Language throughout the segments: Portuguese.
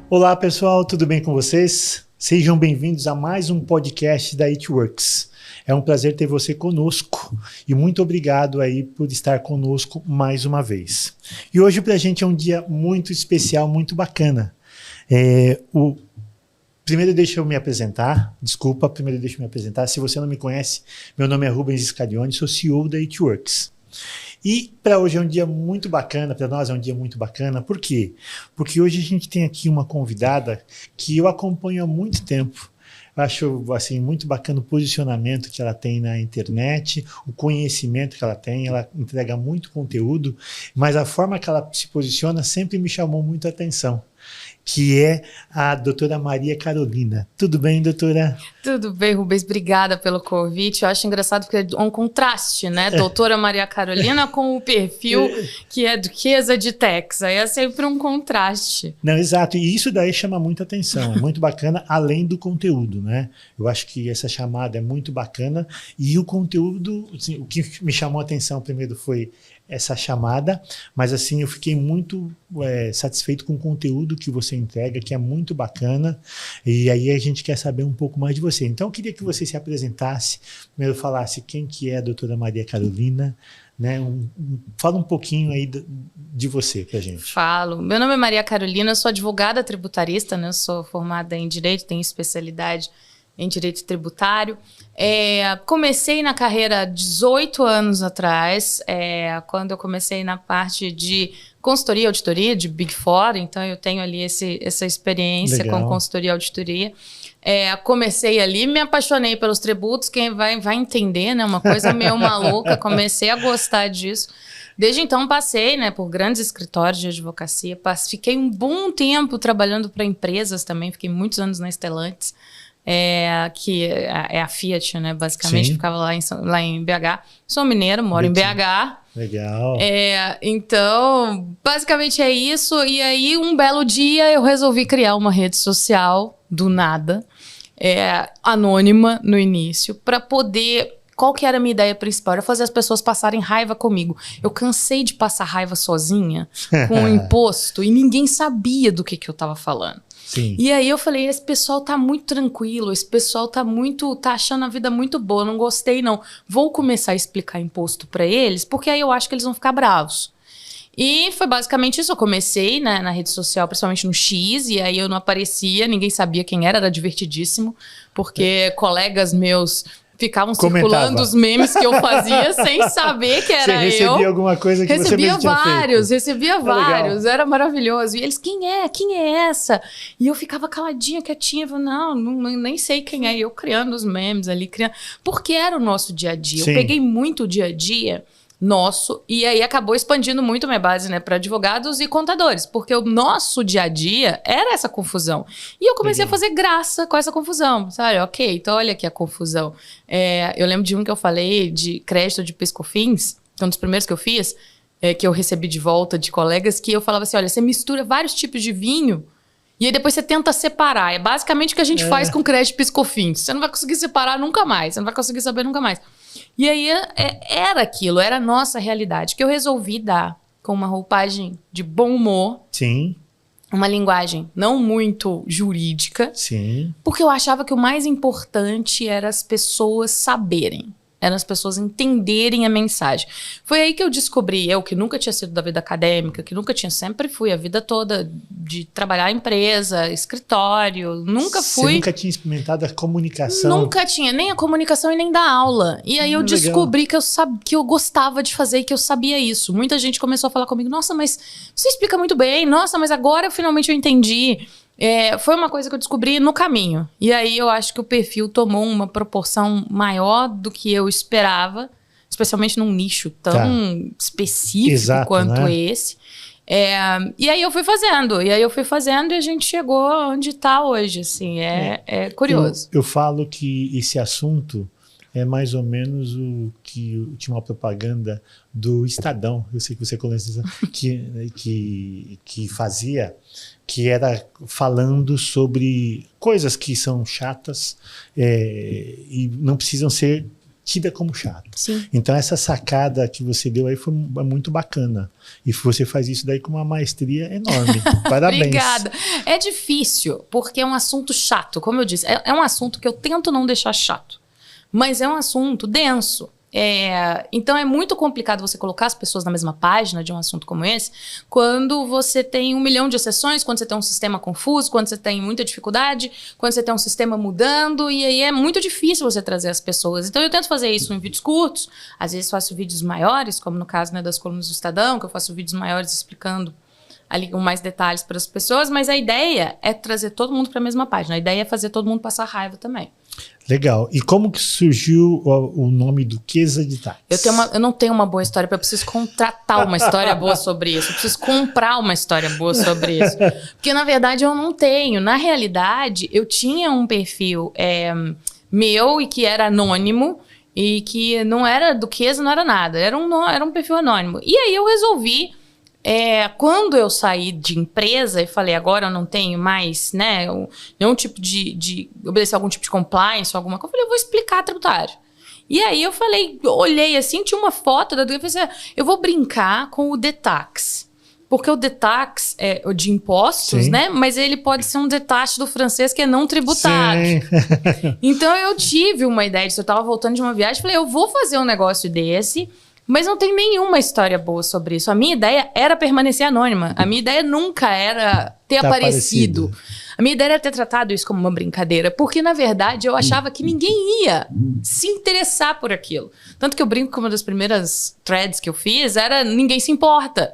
Olá pessoal, tudo bem com vocês? Sejam bem-vindos a mais um podcast da It Works. É um prazer ter você conosco e muito obrigado aí por estar conosco mais uma vez. E hoje pra gente é um dia muito especial, muito bacana. Primeiro deixa eu me apresentar, Se você não me conhece, meu nome é Rubens Iscarione, sou CEO da It Works. E para hoje é um dia muito bacana, para nós é um dia muito bacana. Por quê? Porque hoje a gente tem aqui uma convidada que eu acompanho há muito tempo. Eu acho assim, muito bacana o posicionamento que ela tem na internet, o conhecimento que ela tem, ela entrega muito conteúdo, mas a forma que ela se posiciona sempre me chamou muito a atenção, que é a doutora Maria Carolina. Tudo bem, doutora? Tudo bem, Rubens. Obrigada pelo convite. Eu acho engraçado porque é um contraste, né? Doutora Maria Carolina com o perfil que é duquesa de Tex. Aí é sempre um contraste. Não, exato. E isso daí chama muita atenção. É muito bacana, além do conteúdo, né? Eu acho que essa chamada é muito bacana. E o conteúdo, assim, o que me chamou a atenção primeiro foi essa chamada, mas assim, eu fiquei muito satisfeito com o conteúdo que você entrega, que é muito bacana, e aí a gente quer saber um pouco mais de você. Então eu queria que você se apresentasse, primeiro falasse quem que é a doutora Maria Carolina, né? Fala um pouquinho aí de você pra gente. Falo. Meu nome é Maria Carolina, eu sou advogada tributarista, né? Eu sou formada em Direito, tenho especialidade em Direito Tributário. Comecei na carreira 18 anos atrás, quando eu comecei na parte de consultoria e auditoria, de Big Four, então eu tenho ali essa experiência Legal. com consultoria e auditoria. Comecei ali, me apaixonei pelos tributos, quem vai entender, né? Uma coisa meio maluca, comecei a gostar disso. Desde então passei, né, por grandes escritórios de advocacia, fiquei um bom tempo trabalhando para empresas também, fiquei muitos anos na Stellantis, que é a Fiat, né, basicamente. Sim. Ficava lá em BH. Sou mineira, moro em BH. Legal. Então, basicamente é isso. E aí, um belo dia, eu resolvi criar uma rede social, do nada, anônima no início, para poder... Qual que era a minha ideia principal? Era fazer as pessoas passarem raiva comigo. Eu cansei de passar raiva sozinha, com o imposto, e ninguém sabia do que eu estava falando. Sim. E aí eu falei, esse pessoal tá muito tranquilo, esse pessoal tá achando a vida muito boa, não gostei não. Vou começar a explicar imposto para eles, porque aí eu acho que eles vão ficar bravos. E foi basicamente isso, eu comecei, né, na rede social, principalmente no X, e aí eu não aparecia, ninguém sabia quem era divertidíssimo, porque colegas meus... ficavam circulando os memes que eu fazia sem saber que era eu. Você recebia alguma coisa que você mesmo tinha feito? Recebia vários, era maravilhoso. E eles, quem é essa? E eu ficava caladinha, quietinha, falando, nem sei quem é. E eu criando os memes ali, porque era o nosso dia a dia. Sim. Eu peguei muito o dia a dia nosso, e aí acabou expandindo muito a minha base, né, para advogados e contadores, porque o nosso dia a dia era essa confusão. E eu comecei a fazer graça com essa confusão, sabe? Ok, então olha aqui a confusão. Eu lembro de um que eu falei de crédito de PIS/COFINS, que é um dos primeiros que eu fiz, que eu recebi de volta de colegas, que eu falava assim, olha, você mistura vários tipos de vinho e aí depois você tenta separar. É basicamente o que a gente faz com crédito de PIS/COFINS. Você não vai conseguir separar nunca mais, você não vai conseguir saber nunca mais. E aí era aquilo, era a nossa realidade, que eu resolvi dar com uma roupagem de bom humor. Sim. Uma linguagem não muito jurídica. Sim. Porque eu achava que o mais importante era as pessoas saberem. Eram as pessoas entenderem a mensagem. Foi aí que eu descobri, eu que nunca tinha sido da vida acadêmica, que sempre fui a vida toda de trabalhar em empresa, escritório, nunca fui... Você nunca tinha experimentado a comunicação? Nunca tinha, nem a comunicação e nem da aula. E aí eu descobri que eu gostava de fazer e que eu sabia isso. Muita gente começou a falar comigo, nossa, mas você explica muito bem, nossa, mas agora finalmente eu entendi. Foi uma coisa que eu descobri no caminho. E aí eu acho que o perfil tomou uma proporção maior do que eu esperava, especialmente num nicho tão específico. Exato, quanto, né? Esse. E aí eu fui fazendo, e a gente chegou onde está hoje, assim, é curioso. Eu falo que esse assunto é mais ou menos o que tinha uma propaganda do Estadão, eu sei que você conhece, que fazia, que era falando sobre coisas que são chatas e não precisam ser tida como chato. Sim. Então essa sacada que você deu aí foi muito bacana. E você faz isso daí com uma maestria enorme. Parabéns. Obrigada. É difícil, porque é um assunto chato, como eu disse. É um assunto que eu tento não deixar chato. Mas é um assunto denso. Então é muito complicado você colocar as pessoas na mesma página de um assunto como esse, quando você tem 1 milhão de exceções, quando você tem um sistema confuso, quando você tem muita dificuldade, quando você tem um sistema mudando, e aí é muito difícil você trazer as pessoas. Então eu tento fazer isso em vídeos curtos, às vezes faço vídeos maiores, como no caso, né, das colunas do Estadão, que eu faço vídeos maiores explicando ali com mais detalhes para as pessoas, mas a ideia é trazer todo mundo para a mesma página, a ideia é fazer todo mundo passar raiva também. Legal. E como que surgiu o nome Duquesa de Táxi? Eu não tenho uma boa história, eu preciso contratar uma história boa sobre isso. Eu preciso comprar uma história boa sobre isso. Porque, na verdade, eu não tenho. Na realidade, eu tinha um perfil meu e que era anônimo e que não era Duquesa, não era nada. Era um perfil anônimo. E aí eu resolvi... quando eu saí de empresa e falei, agora eu não tenho mais, né, nenhum tipo de obedecer algum tipo de compliance ou alguma coisa, eu falei, eu vou explicar tributário. E aí eu falei, olhei assim, tinha uma foto da eu falei, eu vou brincar com o DETAX. Porque o DETAX é o de impostos, sim, né? Mas ele pode ser um DETAX do francês que é não tributário. Então eu tive uma ideia disso, eu estava voltando de uma viagem, falei, eu vou fazer um negócio desse, mas não tem nenhuma história boa sobre isso. A minha ideia era permanecer anônima. A minha ideia nunca era ter aparecido. A minha ideia era ter tratado isso como uma brincadeira. Porque, na verdade, eu achava que ninguém ia se interessar por aquilo. Tanto que eu brinco que uma das primeiras threads que eu fiz era ninguém se importa.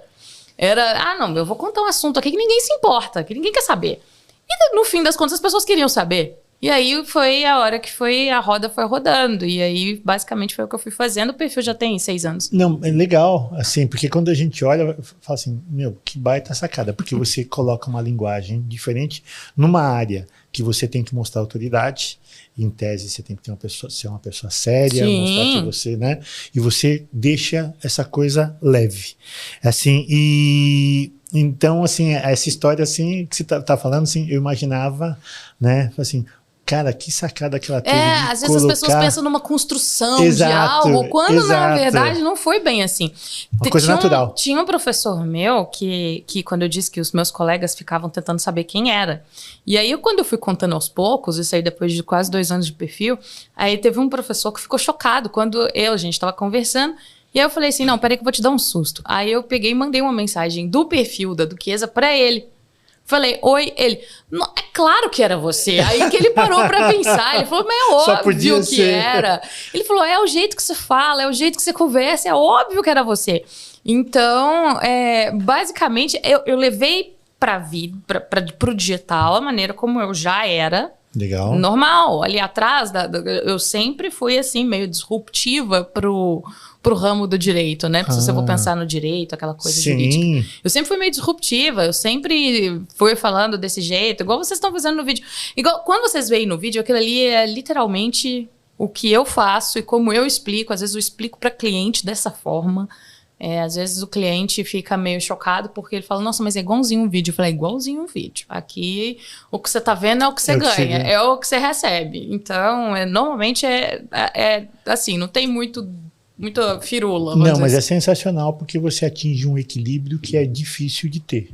Era, não, eu vou contar um assunto aqui que ninguém se importa, que ninguém quer saber. E, no fim das contas, as pessoas queriam saber. E aí foi a hora que a roda foi rodando. E aí, basicamente, foi o que eu fui fazendo. O perfil já tem 6 anos. Não, é legal, assim, porque quando a gente olha, fala assim, meu, que baita sacada. Porque você coloca uma linguagem diferente numa área que você tem que mostrar autoridade. Em tese, você tem que ter ser uma pessoa séria, sim, mostrar que você, né? E você deixa essa coisa leve. Assim, então, assim, essa história, assim, que você tá falando, assim, eu imaginava, né? Assim, cara, que sacada que ela teve. Às vezes as pessoas pensam numa construção, exato, de algo, quando exato, na verdade não foi bem assim. Uma coisa natural. Tinha um professor meu que quando eu disse que os meus colegas ficavam tentando saber quem era. E aí, quando eu fui contando aos poucos, isso aí depois de quase 2 anos de perfil, aí teve um professor que ficou chocado quando a gente estava conversando. E aí eu falei assim, não, peraí que eu vou te dar um susto. Aí eu peguei e mandei uma mensagem do perfil da Duquesa pra ele. Falei, oi, ele, é claro que era você. Aí que ele parou pra pensar, ele falou, mas é óbvio que era. Ele falou, é o jeito que você fala, é o jeito que você conversa, é óbvio que era você. Então, basicamente, eu levei pro digital a maneira como eu já era. Legal. Normal. Ali atrás, eu sempre fui assim, meio disruptiva pro ramo do direito, né? Porque se você for pensar no direito, aquela coisa jurídica. Eu sempre fui meio disruptiva, eu sempre fui falando desse jeito, igual vocês estão fazendo no vídeo. Igual, quando vocês veem no vídeo, aquilo ali é literalmente o que eu faço e como eu explico. Às vezes eu explico para cliente dessa forma. Às vezes o cliente fica meio chocado porque ele fala, nossa, mas é igualzinho um vídeo. Eu falei, igualzinho um vídeo. Aqui, o que você tá vendo é o que você ganha, é o que você recebe. Então, normalmente assim, não tem muita firula. Não, mas é sensacional porque você atinge um equilíbrio que é difícil de ter.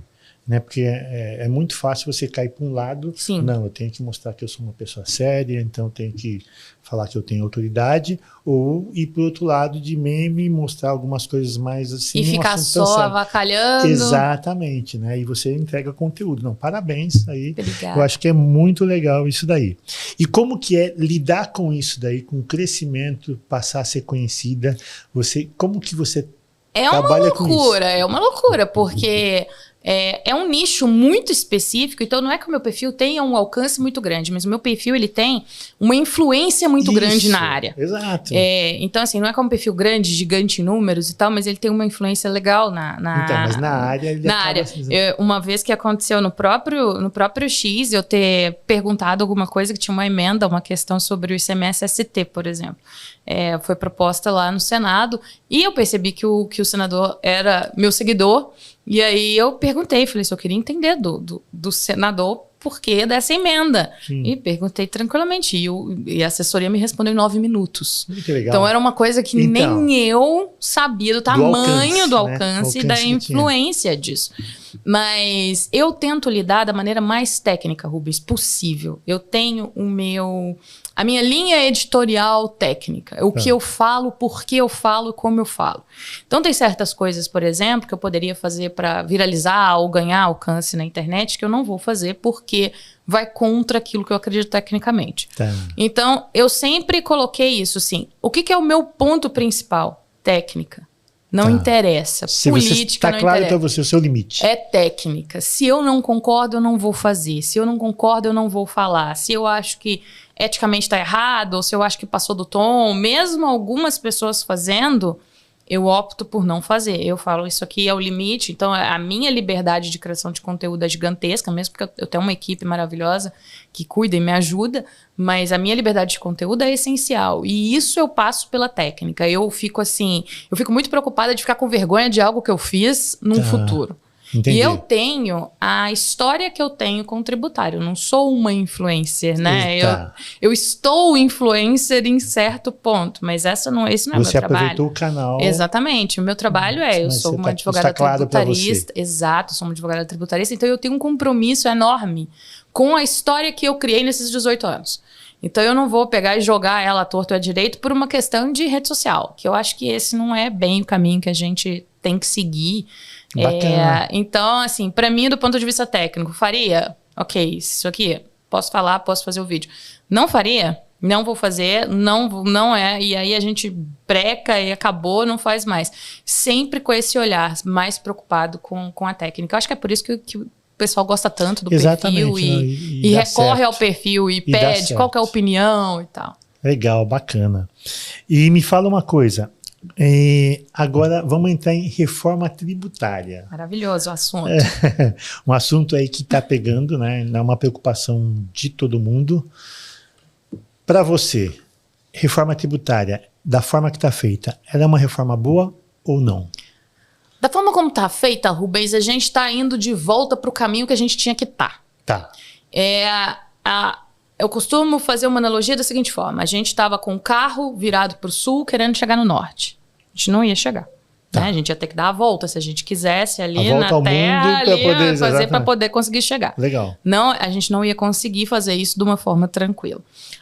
Né? Porque é muito fácil você cair para um lado. Sim. Não, eu tenho que mostrar que eu sou uma pessoa séria, então eu tenho que falar que eu tenho autoridade, ou ir para o outro lado de meme, mostrar algumas coisas mais assim. E ficar só avacalhando. Exatamente, né? E você entrega conteúdo. Não, parabéns aí. Obrigada. Eu acho que é muito legal isso daí. E como que é lidar com isso daí, com o crescimento, passar a ser conhecida? Como que você trabalha com isso? É uma loucura, porque... É um nicho muito específico, então não é que o meu perfil tenha um alcance muito grande, mas o meu perfil ele tem uma influência muito grande na área. Exato. Então, assim, não é como um perfil grande, gigante em números e tal, mas ele tem uma influência legal mas na área ele acaba assim, uma vez que aconteceu no próprio X, eu ter perguntado alguma coisa que tinha uma emenda, uma questão sobre o ICMS-ST, por exemplo. Foi proposta lá no Senado e eu percebi que o senador era meu seguidor. E aí eu perguntei, falei, se eu queria entender do senador porquê dessa emenda. Sim. E perguntei tranquilamente. E a assessoria me respondeu em 9 minutos. Muito legal. Então era uma coisa que nem eu sabia do tamanho do alcance e da influência disso. Mas eu tento lidar da maneira mais técnica, Rubens, possível. Eu tenho a minha linha editorial técnica. O que eu falo, por que eu falo, como eu falo. Então tem certas coisas, por exemplo, que eu poderia fazer para viralizar ou ganhar alcance na internet que eu não vou fazer porque vai contra aquilo que eu acredito tecnicamente. Tá. Então eu sempre coloquei isso assim. O que é o meu ponto principal? Técnica. Não interessa. Se política está claro para você o seu limite. É técnica. Se eu não concordo, eu não vou fazer. Se eu não concordo, eu não vou falar. Se eu acho que eticamente está errado, ou se eu acho que passou do tom, mesmo algumas pessoas fazendo, eu opto por não fazer. Eu falo, isso aqui é o limite. Então, a minha liberdade de criação de conteúdo é gigantesca, mesmo porque eu tenho uma equipe maravilhosa que cuida e me ajuda, mas a minha liberdade de conteúdo é essencial. E isso eu passo pela técnica. Eu fico muito preocupada de ficar com vergonha de algo que eu fiz num futuro. Entendi. E eu tenho a história que eu tenho com o tributário. Eu não sou uma influencer, né? Eu estou influencer em certo ponto, mas esse não é meu trabalho. Você aproveitou o canal. Exatamente. O meu trabalho eu sou uma advogada tributarista. Exato, sou uma advogada tributarista. Então eu tenho um compromisso enorme com a história que eu criei nesses 18 anos. Então eu não vou pegar e jogar ela à torto e à direito por uma questão de rede social, que eu acho que esse não é bem o caminho que a gente tem que seguir. Então, assim, para mim, do ponto de vista técnico, faria? Ok, isso aqui, posso falar, posso fazer o vídeo. Não faria? Não vou fazer, não é. E aí a gente breca e acabou, não faz mais. Sempre com esse olhar mais preocupado com a técnica. Eu acho que é por isso que o pessoal gosta tanto do perfil e recorre ao perfil e pede qual que é a opinião e tal. Legal, bacana. E me fala uma coisa. Agora vamos entrar em reforma tributária. Maravilhoso o assunto. Um assunto aí que está pegando, né? É uma preocupação de todo mundo. Para você, reforma tributária, da forma que está feita, ela é uma reforma boa ou não? Da forma como está feita, Rubens, a gente está indo de volta para o caminho que a gente tinha que estar. Tá. Eu costumo fazer uma analogia da seguinte forma. A gente estava com o carro virado para o sul, querendo chegar no norte. A gente não ia chegar. Tá. Né? A gente ia ter que dar a volta se a gente quisesse ali na terra, fazer para poder conseguir chegar. Legal. Não, a gente não ia conseguir fazer isso de uma forma tranquila.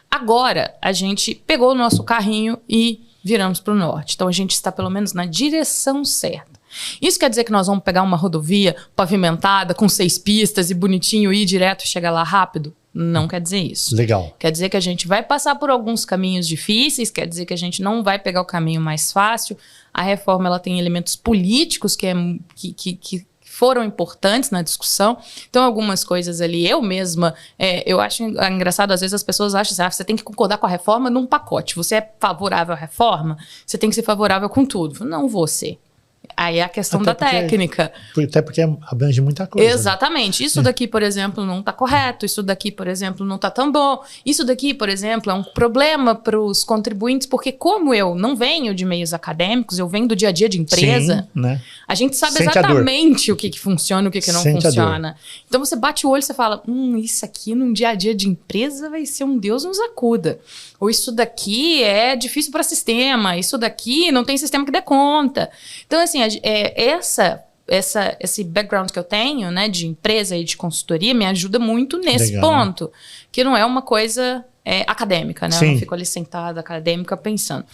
Agora, a gente pegou o nosso carrinho e viramos para o norte. Então, a gente está pelo menos na direção certa. Isso quer dizer que nós vamos pegar uma rodovia pavimentada com 6 pistas e bonitinho ir direto e chegar lá rápido? Não quer dizer isso. Legal. Quer dizer que a gente vai passar por alguns caminhos difíceis, quer dizer que a gente não vai pegar o caminho mais fácil. A reforma ela tem elementos políticos que foram importantes na discussão. Então, algumas coisas ali, eu mesma, eu acho engraçado, às vezes as pessoas acham assim, você tem que concordar com a reforma num pacote. Você é favorável à reforma, você tem que ser favorável com tudo. Não vou ser. Aí é a questão da técnica. Até porque abrange muita coisa. Exatamente. Isso daqui, por exemplo, não está correto. Isso daqui, por exemplo, não está tão bom. Isso daqui, por exemplo, é um problema para os contribuintes, porque como eu não venho de meios acadêmicos, eu venho do dia a dia de empresa, sim, né? A gente sabe exatamente o que funciona e o que não funciona. Então você bate o olho e você fala, isso aqui num dia a dia de empresa vai ser um Deus nos acuda. Ou isso daqui é difícil para sistema, isso daqui não tem sistema que dê conta. Então, assim, esse background que eu tenho, né, de empresa e de consultoria, me ajuda muito nesse ponto, que não é uma coisa acadêmica, né? Sim. Eu não fico ali sentada, acadêmica, pensando.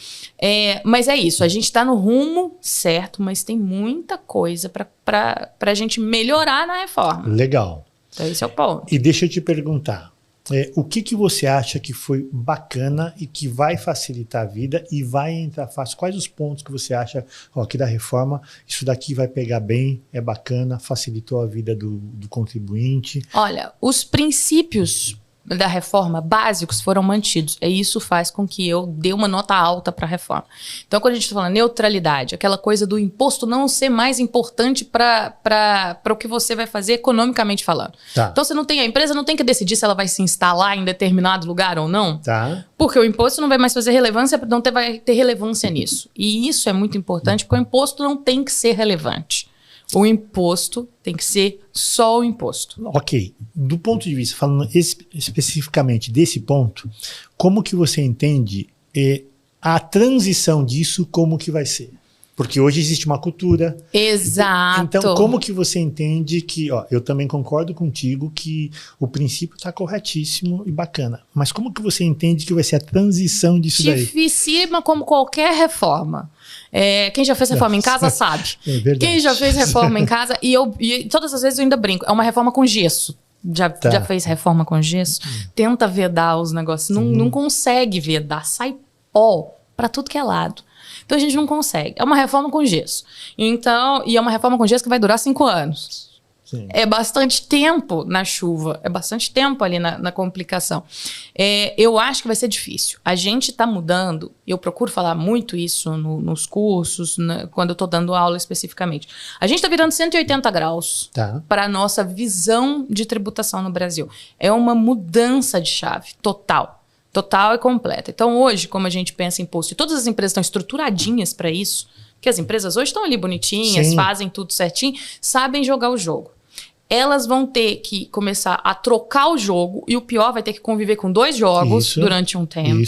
Mas é isso, a gente está no rumo certo, mas tem muita coisa para a gente melhorar na reforma. Legal. Então, esse é o ponto. E deixa eu te perguntar, o que você acha que foi bacana e que vai facilitar a vida e vai entrar fácil? Quais os pontos que você acha que da reforma, isso daqui vai pegar bem, é bacana, facilitou a vida do contribuinte? Olha, os princípios da reforma básicos foram mantidos. E isso faz com que eu dê uma nota alta para a reforma. Então, quando a gente está falando neutralidade, aquela coisa do imposto não ser mais importante para o que você vai fazer economicamente falando. Tá. Então, a empresa não tem que decidir se ela vai se instalar em determinado lugar ou não. Tá. Porque o imposto não vai mais fazer relevância, vai ter relevância nisso. E isso é muito importante, porque o imposto não tem que ser relevante. O imposto tem que ser só o imposto. Ok. Do ponto de vista, falando especificamente desse ponto, como que você entende a transição disso, como que vai ser? Porque hoje existe uma cultura. Exato. Então, como que você entende que... eu também concordo contigo que o princípio está corretíssimo e bacana. Mas como que você entende que vai ser a transição disso daí? Dificílima como qualquer reforma. Quem já fez reforma em casa sabe. É verdade. Quem já fez reforma em casa... E todas as vezes eu ainda brinco. É uma reforma com gesso. Já fez reforma com gesso? Tenta vedar os negócios. Não consegue vedar. Sai pó para tudo que é lado. Então a gente não consegue. É uma reforma com gesso. E é uma reforma com gesso que vai durar 5 anos. Sim. É bastante tempo na chuva. É bastante tempo ali na complicação. Eu acho que vai ser difícil. A gente está mudando. Eu procuro falar muito isso nos cursos, quando eu estou dando aula especificamente. A gente está virando 180 graus para a nossa visão de tributação no Brasil. É uma mudança de chave total. Total e completa. Então, hoje, como a gente pensa em imposto, e todas as empresas estão estruturadinhas para isso, porque as empresas hoje estão ali bonitinhas, sim, fazem tudo certinho, sabem jogar o jogo. Elas vão ter que começar a trocar o jogo, e o pior, vai ter que conviver com 2 jogos durante um tempo.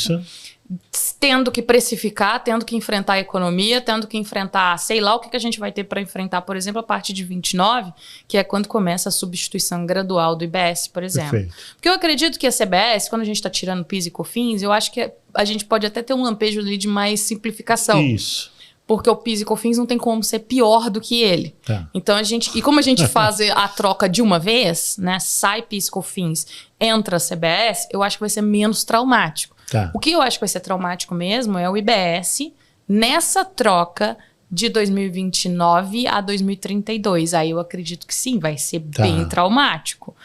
Tendo que precificar, tendo que enfrentar a economia, tendo que enfrentar, sei lá o que a gente vai ter para enfrentar, por exemplo, a partir de 29, que é quando começa a substituição gradual do IBS, por exemplo. Perfeito. Porque eu acredito que a CBS, quando a gente está tirando PIS e COFINS, eu acho que a gente pode até ter um lampejo ali de mais simplificação. Isso. Porque o PIS e COFINS não tem como ser pior do que ele. Então como a gente faz a troca de uma vez, né, sai PIS e COFINS, entra a CBS, eu acho que vai ser menos traumático. O que eu acho que vai ser traumático mesmo é o IBS nessa troca de 2029 a 2032. Aí eu acredito que sim, vai ser bem traumático.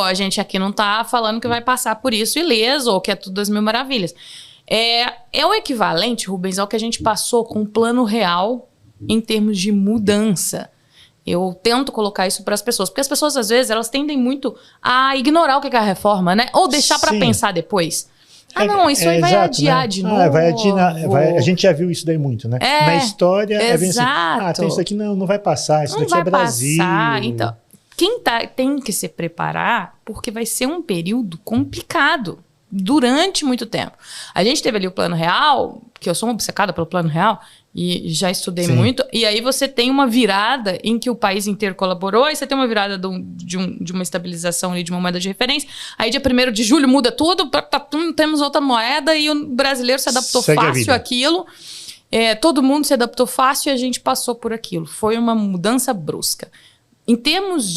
A gente aqui não está falando que vai passar por isso ileso ou que é tudo 2.000 maravilhas. É o equivalente, Rubens, ao que a gente passou com o Plano Real em termos de mudança. Eu tento colocar isso para as pessoas, porque as pessoas, às vezes, elas tendem muito a ignorar o que é a reforma, né? Ou deixar para pensar depois. Não, isso aí vai adiar, né, de novo. A gente já viu isso daí muito, né? Na história, é bem assim, tem isso aqui, não vai passar, isso daqui é Brasil. Então, tem que se preparar, porque vai ser um período complicado durante muito tempo. A gente teve ali o Plano Real, que eu sou uma obcecada pelo Plano Real, e já estudei muito, e aí você tem uma virada em que o país inteiro colaborou, aí você tem uma virada de uma estabilização ali, de uma moeda de referência, aí dia 1º de julho muda tudo, temos outra moeda, e o brasileiro se adaptou fácil àquilo, todo mundo se adaptou fácil e a gente passou por aquilo. Foi uma mudança brusca. Em termos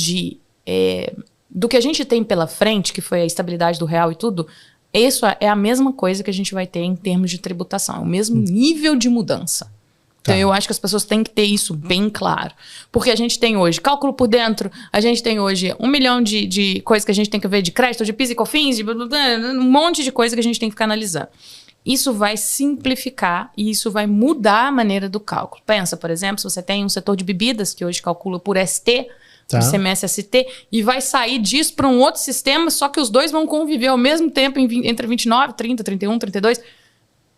do que a gente tem pela frente, que foi a estabilidade do real e tudo, isso é a mesma coisa que a gente vai ter em termos de tributação, é o mesmo nível de mudança. Então, eu acho que as pessoas têm que ter isso bem claro. Porque a gente tem hoje cálculo por dentro, a gente tem hoje 1 milhão de coisas que a gente tem que ver de crédito, de PIS e COFINS, um monte de coisa que a gente tem que ficar analisando. Isso vai simplificar e isso vai mudar a maneira do cálculo. Pensa, por exemplo, se você tem um setor de bebidas que hoje calcula por ST, o CMS-ST, e vai sair disso para um outro sistema, só que os dois vão conviver ao mesmo tempo entre 29, 30, 31, 32.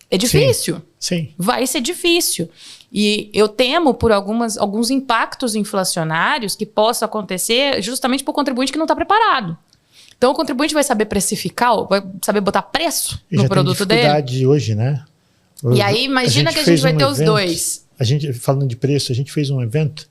É difícil. Sim. Vai ser difícil. E eu temo por alguns impactos inflacionários que possam acontecer justamente por contribuinte que não está preparado. Então, o contribuinte vai saber precificar, vai saber botar preço no produto dele. Já tem dificuldade hoje, né? E aí, imagina que a gente vai ter os dois. Falando de preço, a gente fez um evento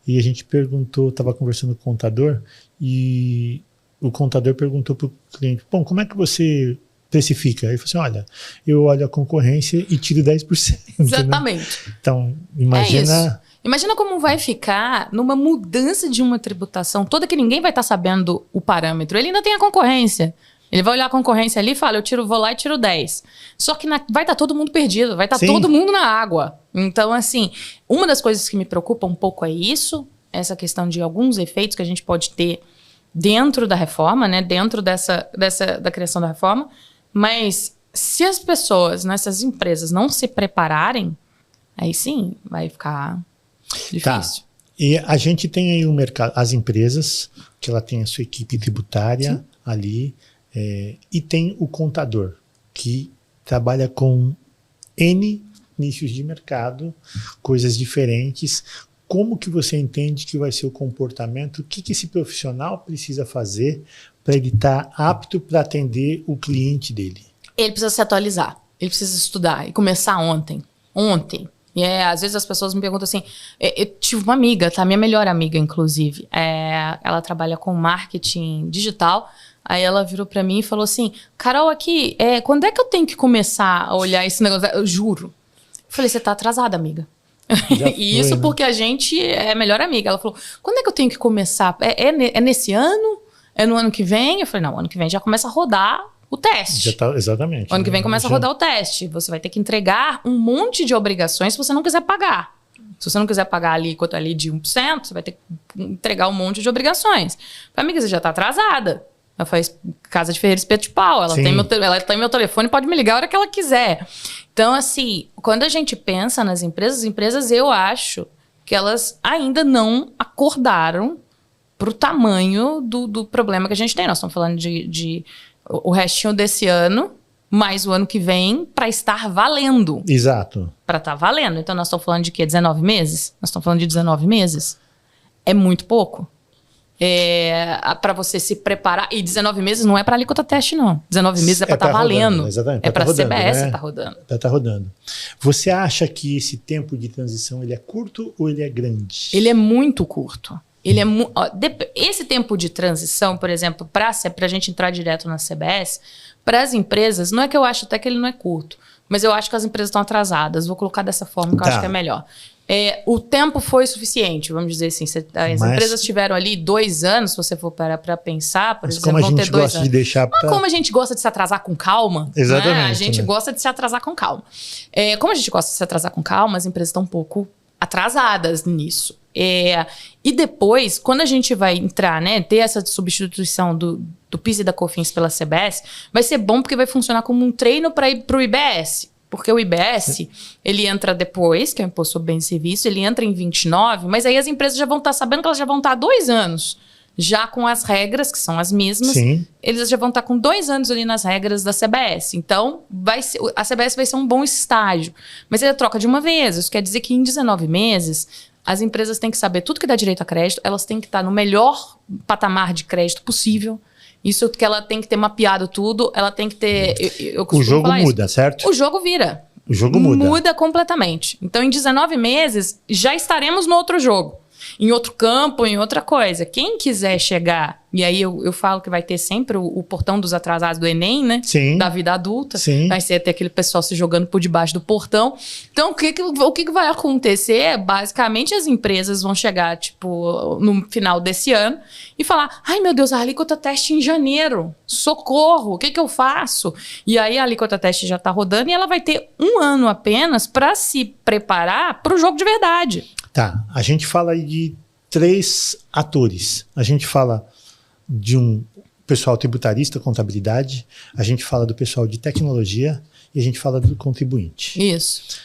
e a gente perguntou, estava conversando com o contador, e o contador perguntou para o cliente, bom, como é que você precifica? Aí ele falou assim, olha, eu olho a concorrência e tiro 10%. Exatamente. Né? Então, imagina... Imagina como vai ficar numa mudança de uma tributação toda que ninguém vai estar sabendo o parâmetro. Ele ainda tem a concorrência. Ele vai olhar a concorrência ali e fala, vou lá e tiro 10. Só que vai estar todo mundo perdido, vai estar todo mundo na água. Então, assim, uma das coisas que me preocupa um pouco é isso, essa questão de alguns efeitos que a gente pode ter dentro da reforma, né? Dentro da criação da reforma. Mas se as pessoas, essas empresas, não se prepararem, aí sim vai ficar difícil. E a gente tem aí o mercado, as empresas, que ela tem a sua equipe tributária ali, e tem o contador, que trabalha com N nichos de mercado, coisas diferentes. como que você entende que vai ser o comportamento? O que esse profissional precisa fazer para ele estar apto para atender o cliente dele? Ele precisa se atualizar, ele precisa estudar e começar ontem. E às vezes as pessoas me perguntam assim, eu tive uma amiga, tá? Minha melhor amiga, inclusive. Ela trabalha com marketing digital. Aí ela virou pra mim e falou assim, Carol, aqui, quando é que eu tenho que começar a olhar esse negócio? Eu juro. Eu falei, você tá atrasada, amiga. E isso porque a gente é melhor amiga. Ela falou, quando é que eu tenho que começar? É nesse ano? É no ano que vem? Eu falei, não, ano que vem já começa a rodar o teste. Já tá, exatamente. Ano que vem começa a rodar o teste. Você vai ter que entregar um monte de obrigações se você não quiser pagar. Se você não quiser pagar a alíquota ali de 1%, você vai ter que entregar um monte de obrigações. Eu falei, amiga, você já tá atrasada. Ela faz casa de ferreiro espeto de pau. Ela tem meu telefone, pode me ligar a hora que ela quiser. Então, assim, quando a gente pensa nas empresas, eu acho que elas ainda não acordaram pro tamanho do problema que a gente tem. Nós estamos falando de o restinho desse ano, mais o ano que vem, para estar valendo. Exato. Para estar valendo. Então, nós estamos falando de quê? 19 meses? Nós estamos falando de 19 meses? É muito pouco. Para você se preparar. E 19 meses não é para alíquota teste, não. 19 meses é para estar valendo. Exatamente. É para a CBS né? estar rodando. Para estar rodando. Você acha que esse tempo de transição ele é curto ou ele é grande? Ele é muito curto. Esse tempo de transição, por exemplo, para a gente entrar direto na CBS, para as empresas, não é que eu acho até que ele não é curto, mas eu acho que as empresas estão atrasadas. Vou colocar dessa forma que eu acho que é melhor. O tempo foi suficiente, vamos dizer assim. As empresas tiveram ali 2 anos, se você for para pensar, por exemplo, vão ter 2 anos. Mas como a gente gosta de se atrasar com calma, exatamente, né? A gente gosta de se atrasar com calma. Como a gente gosta de se atrasar com calma, as empresas estão um pouco atrasadas nisso. E depois, quando a gente vai entrar, né, ter essa substituição do PIS e da COFINS pela CBS, vai ser bom porque vai funcionar como um treino para ir para o IBS. Porque o IBS, ele entra depois, que é o Imposto sobre Bens e Serviços, ele entra em 29, mas aí as empresas já vão estar sabendo que elas já vão estar há 2 anos, já com as regras, que são as mesmas. Sim. Eles já vão estar com 2 anos ali nas regras da CBS. Então, a CBS vai ser um bom estágio. Mas ele troca de uma vez. Isso quer dizer que em 19 meses, as empresas têm que saber tudo que dá direito a crédito, elas têm que estar no melhor patamar de crédito possível. Isso que ela tem que ter mapeado tudo, ela tem que ter... O jogo muda, certo? O jogo vira. O jogo muda. Muda completamente. Então, em 19 meses, já estaremos no outro jogo. Em outro campo, em outra coisa. Quem quiser chegar, e aí eu falo que vai ter sempre o portão dos atrasados do Enem, né? Sim. Da vida adulta. Sim. Vai ser até aquele pessoal se jogando por debaixo do portão. Então, o que vai acontecer? Basicamente, as empresas vão chegar, tipo, no final desse ano e falar, ai, meu Deus, a alíquota teste em janeiro. Socorro, o que eu faço? E aí, a alíquota teste já está rodando e ela vai ter 1 ano apenas para se preparar para o jogo de verdade. Tá, a gente fala aí de 3 atores. A gente fala de um pessoal tributarista, contabilidade, a gente fala do pessoal de tecnologia e a gente fala do contribuinte. Isso.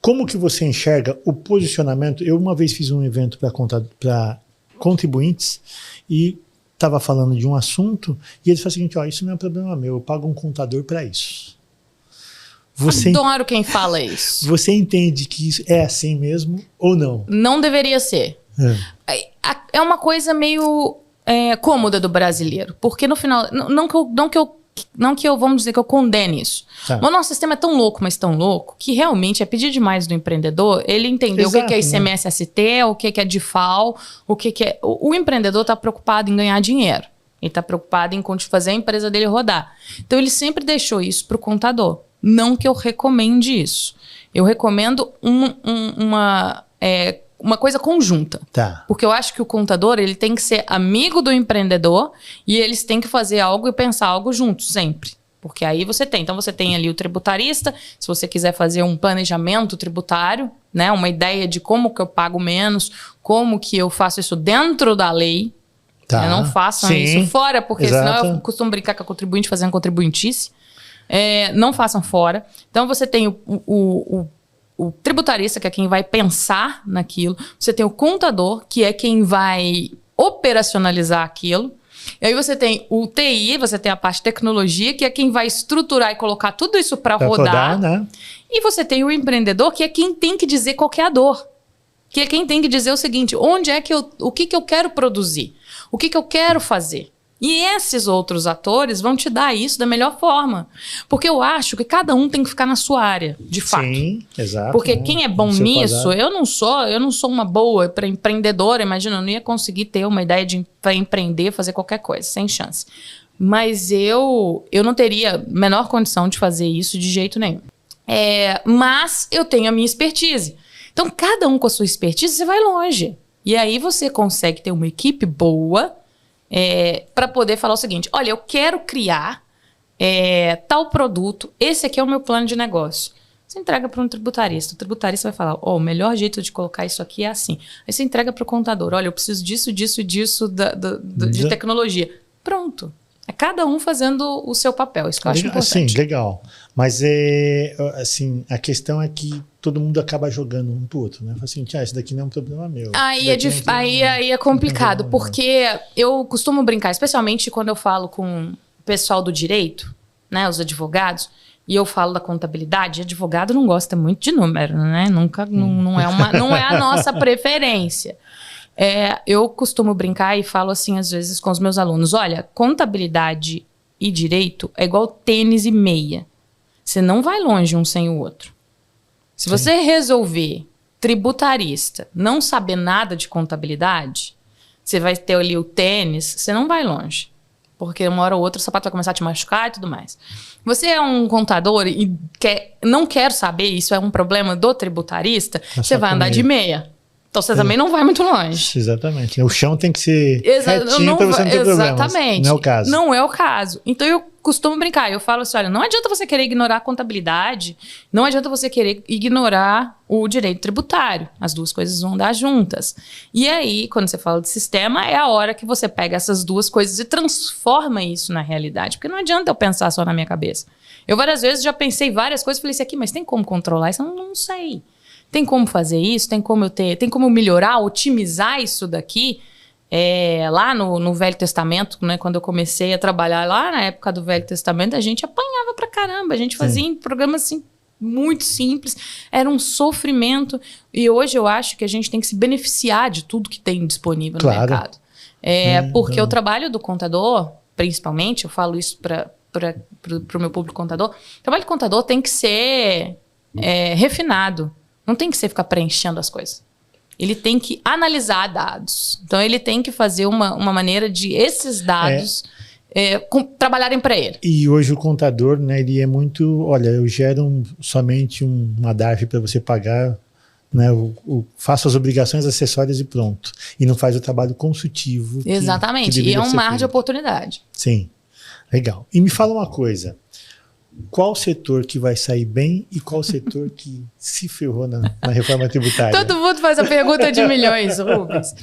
Como que você enxerga o posicionamento? Eu uma vez fiz um evento para contribuintes e estava falando de um assunto e eles falaram o seguinte, isso não é um problema meu, eu pago um contador para isso. Adoro quem fala isso. Você entende que isso é assim mesmo ou não? Não deveria ser. É uma coisa meio cômoda do brasileiro. Porque no final... Não que eu vamos dizer que eu condene isso. Tá. Mas o nosso sistema é tão louco, mas tão louco, que realmente é pedir demais do empreendedor ele entender o que é ICMS-ST, o que é DIFAL, o que é... O empreendedor está preocupado em ganhar dinheiro. Ele está preocupado em fazer a empresa dele rodar. Então, ele sempre deixou isso para o contador. Não que eu recomende isso. Eu recomendo uma coisa conjunta. Tá. Porque eu acho que o contador ele tem que ser amigo do empreendedor e eles têm que fazer algo e pensar algo juntos, sempre. Porque aí você tem. Então, você tem ali o tributarista, se você quiser fazer um planejamento tributário, né, uma ideia de como que eu pago menos, como que eu faço isso dentro da lei. Tá. Não façam isso fora, porque senão eu costumo brincar com a contribuinte fazendo contribuintice. Não façam fora. Então, você tem o tributarista, que é quem vai pensar naquilo. Você tem o contador, que é quem vai operacionalizar aquilo. E aí você tem o TI, você tem a parte de tecnologia, que é quem vai estruturar e colocar tudo isso para rodar. Né? E você tem o empreendedor, que é quem tem que dizer qual que é a dor. Que é quem tem que dizer o seguinte, o que eu quero produzir? O que eu quero fazer? E esses outros atores vão te dar isso da melhor forma. Porque eu acho que cada um tem que ficar na sua área, de fato. Sim, exato. Porque quem é bom nisso, eu não sou uma boa empreendedora, imagina, eu não ia conseguir ter uma ideia de empreender, fazer qualquer coisa, sem chance. Mas eu não teria a menor condição de fazer isso de jeito nenhum. Mas eu tenho a minha expertise. Então, cada um com a sua expertise, você vai longe. E aí você consegue ter uma equipe boa para poder falar o seguinte, olha, eu quero criar tal produto, esse aqui é o meu plano de negócio. Você entrega para um tributarista, o tributarista vai falar, o melhor jeito de colocar isso aqui é assim. Aí você entrega para o contador, olha, eu preciso disso, disso e disso de tecnologia. Pronto. É cada um fazendo o seu papel, isso que eu acho importante. Sim, legal. Mas assim, a questão é que todo mundo acaba jogando um pro outro, né? Fala assim, esse daqui não é um problema meu. Aí é complicado, porque eu costumo brincar, especialmente quando eu falo com o pessoal do direito, né, os advogados, e eu falo da contabilidade, advogado não gosta muito de número, né? Não é a nossa preferência. Eu costumo brincar e falo assim, às vezes, com os meus alunos, olha, contabilidade e direito é igual tênis e meia. Você não vai longe um sem o outro. Se você resolver tributarista, não saber nada de contabilidade, você vai ter ali o tênis, você não vai longe. Porque uma hora ou outra o sapato vai começar a te machucar e tudo mais. Você é um contador e não quer saber, isso é um problema do tributarista, você vai andar de meia. Então você também não vai muito longe. Exatamente. O chão tem que ser retinho para você não ter problemas. Exatamente. Não é o caso. Não é o caso. Então eu costumo brincar. Eu falo assim, olha, não adianta você querer ignorar a contabilidade, não adianta você querer ignorar o direito tributário. As duas coisas vão andar juntas. E aí, quando você fala de sistema, é a hora que você pega essas duas coisas e transforma isso na realidade. Porque não adianta eu pensar só na minha cabeça. Eu várias vezes já pensei várias coisas e falei assim, aqui, mas tem como controlar isso? Eu não sei. Tem como fazer isso? Tem como melhorar, otimizar isso daqui? Lá no Velho Testamento, né, quando eu comecei a trabalhar lá na época do Velho Testamento, a gente apanhava pra caramba. A gente fazia programas assim, muito simples. Era um sofrimento. E hoje eu acho que a gente tem que se beneficiar de tudo que tem disponível no mercado. Porque o trabalho do contador, principalmente, eu falo isso para o meu público contador, o trabalho do contador tem que ser refinado. Não tem que você ficar preenchendo as coisas. Ele tem que analisar dados. Então, ele tem que fazer uma maneira de esses dados trabalharem para ele. E hoje o contador, né, ele é muito... Olha, eu gero somente uma DARF para você pagar, né, faço as obrigações acessórias e pronto. E não faz o trabalho consultivo. Exatamente. E é um mar de oportunidade. Sim. Legal. E me fala uma coisa. Qual setor que vai sair bem e qual setor que se ferrou na reforma tributária? Todo mundo faz a pergunta de milhões, Rubens.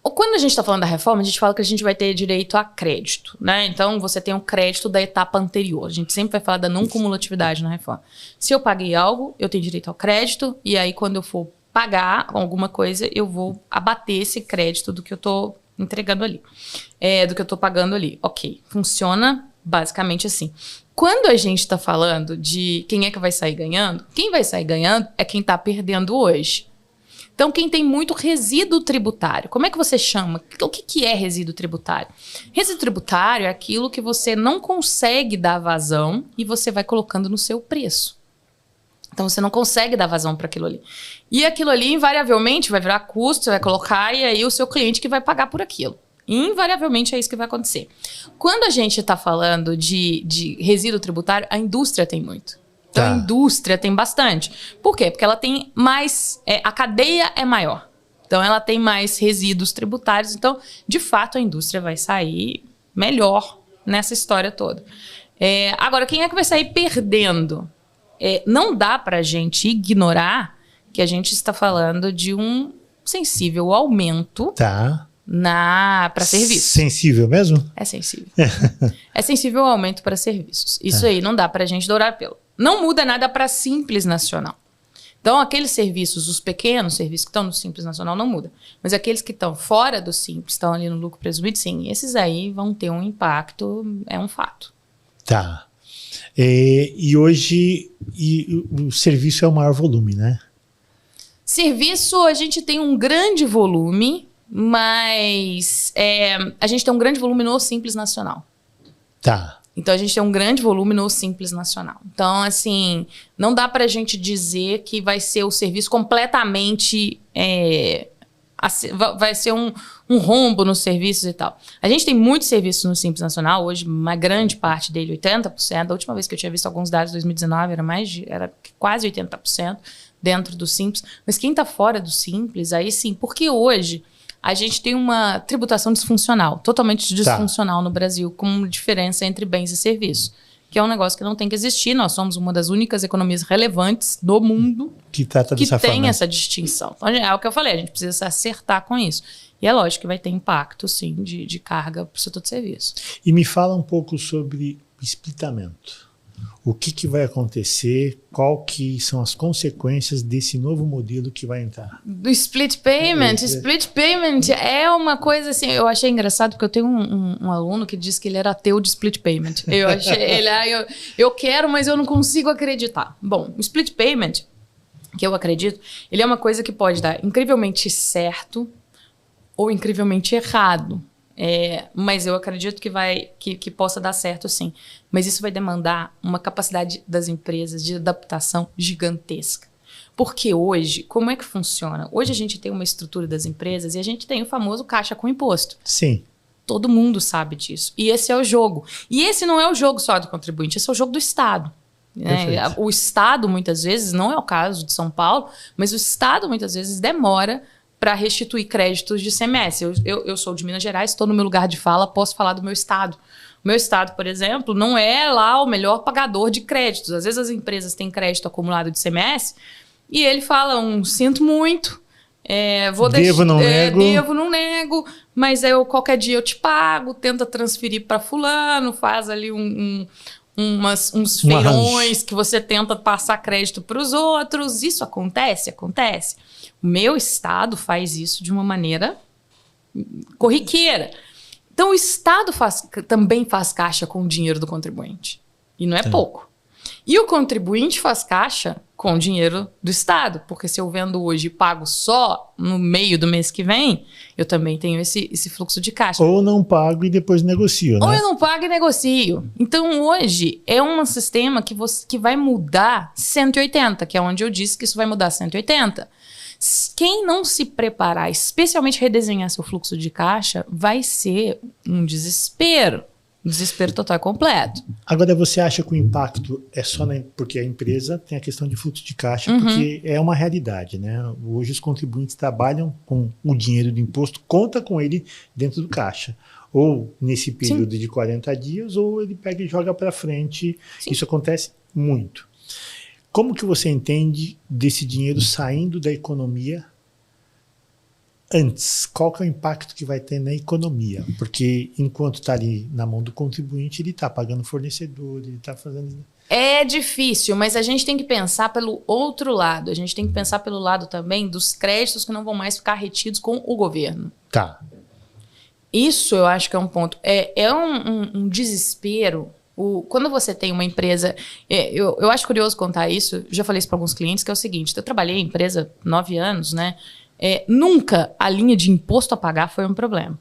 Quando a gente está falando da reforma, a gente fala que a gente vai ter direito a crédito, né? Então, você tem um crédito da etapa anterior. A gente sempre vai falar da não cumulatividade na reforma. Se eu paguei algo, eu tenho direito ao crédito, e aí quando eu for pagar alguma coisa, eu vou abater esse crédito do que eu estou entregando ali, do que eu estou pagando ali. Ok, funciona basicamente assim. Quando a gente está falando de quem é que vai sair ganhando, quem vai sair ganhando é quem está perdendo hoje. Então, quem tem muito resíduo tributário. Como é que você chama? O que é resíduo tributário? Resíduo tributário é aquilo que você não consegue dar vazão e você vai colocando no seu preço. Então, você não consegue dar vazão para aquilo ali. E aquilo ali, invariavelmente, vai virar custo, você vai colocar e aí o seu cliente que vai pagar por aquilo. Invariavelmente é isso que vai acontecer. Quando a gente está falando de resíduo tributário, a indústria tem muito. Então, a indústria tem bastante. Por quê? Porque ela tem mais... a cadeia é maior. Então, ela tem mais resíduos tributários. Então, de fato, a indústria vai sair melhor nessa história toda. Agora, quem é que vai sair perdendo? Não dá para a gente ignorar que a gente está falando de um sensível aumento... para serviços. Sensível mesmo? É sensível. É sensível ao aumento para serviços. Isso aí não dá para a gente dourar pelo. Não muda nada para Simples Nacional. Então, aqueles serviços, os pequenos serviços que estão no Simples Nacional, não muda. Mas aqueles que estão fora do Simples, estão ali no lucro presumido, sim, esses aí vão ter um impacto, é um fato. Tá. E hoje o serviço é o maior volume, né? Serviço, a gente tem um grande volume, mas a gente tem um grande volume no Simples Nacional. Tá. Então, a gente tem um grande volume no Simples Nacional. Então, assim, não dá pra gente dizer que vai ser o serviço completamente... vai ser um rombo nos serviços e tal. A gente tem muitos serviços no Simples Nacional, hoje uma grande parte dele, 80%. Da última vez que eu tinha visto alguns dados, 2019, era quase 80% dentro do Simples. Mas quem está fora do Simples, aí sim, porque hoje a gente tem uma tributação disfuncional, totalmente disfuncional no Brasil, com diferença entre bens e serviços, que é um negócio que não tem que existir. Nós somos uma das únicas economias relevantes do mundo que tem essa distinção. Então, é o que eu falei, a gente precisa se acertar com isso. E é lógico que vai ter impacto, sim, de carga para o setor de serviço. E me fala um pouco sobre o splitamento. O que vai acontecer? Qual que são as consequências desse novo modelo que vai entrar? Do split payment. Split payment é uma coisa assim, eu achei engraçado porque eu tenho um aluno que disse que ele era ateu de split payment. Eu achei, eu quero, mas eu não consigo acreditar. Bom, o split payment, que eu acredito, ele é uma coisa que pode dar incrivelmente certo ou incrivelmente errado. Mas eu acredito que possa dar certo, sim. Mas isso vai demandar uma capacidade das empresas de adaptação gigantesca. Porque hoje, como é que funciona? Hoje a gente tem uma estrutura das empresas e a gente tem o famoso caixa com imposto. Sim. Todo mundo sabe disso. E esse é o jogo. E esse não é o jogo só do contribuinte, esse é o jogo do Estado. Né? O Estado, muitas vezes, não é o caso de São Paulo, mas o Estado, muitas vezes, demora para restituir créditos de ICMS. Eu sou de Minas Gerais, estou no meu lugar de fala, posso falar do meu estado. O meu estado, por exemplo, não é lá o melhor pagador de créditos. Às vezes as empresas têm crédito acumulado de ICMS e ele fala, sinto muito, devo, não nego, mas qualquer dia eu te pago, tenta transferir para fulano, faz ali uns feirões que você tenta passar crédito para os outros. Isso acontece? Acontece. O meu estado faz isso de uma maneira corriqueira. Então, o Estado também faz caixa com o dinheiro do contribuinte. E não é pouco. E o contribuinte faz caixa com o dinheiro do Estado. Porque se eu vendo hoje e pago só no meio do mês que vem, eu também tenho esse fluxo de caixa. Ou não pago e depois negocio, né? Ou eu não pago e negocio. Então, hoje, é um sistema que vai mudar 180, que é onde eu disse que isso vai mudar 180. Quem não se preparar, especialmente redesenhar seu fluxo de caixa, vai ser um desespero. Um desespero total e completo. Agora, você acha que o impacto é só porque a empresa tem a questão de fluxo de caixa, porque é uma realidade, né? Hoje os contribuintes trabalham com o dinheiro do imposto, conta com ele dentro do caixa. Ou nesse período de 40 dias, ou ele pega e joga para frente. Sim. Isso acontece muito. Como que você entende desse dinheiro saindo da economia antes? Qual que é o impacto que vai ter na economia? Porque enquanto está ali na mão do contribuinte, ele está pagando fornecedor, ele está fazendo... É difícil, mas a gente tem que pensar pelo outro lado. A gente tem que pensar pelo lado também dos créditos que não vão mais ficar retidos com o governo. Tá. Isso eu acho que é um ponto. É um desespero. Quando você tem uma empresa... Eu acho curioso contar isso, já falei isso para alguns clientes, que é o seguinte, eu trabalhei em empresa 9 anos, né? Nunca a linha de imposto a pagar foi um problema.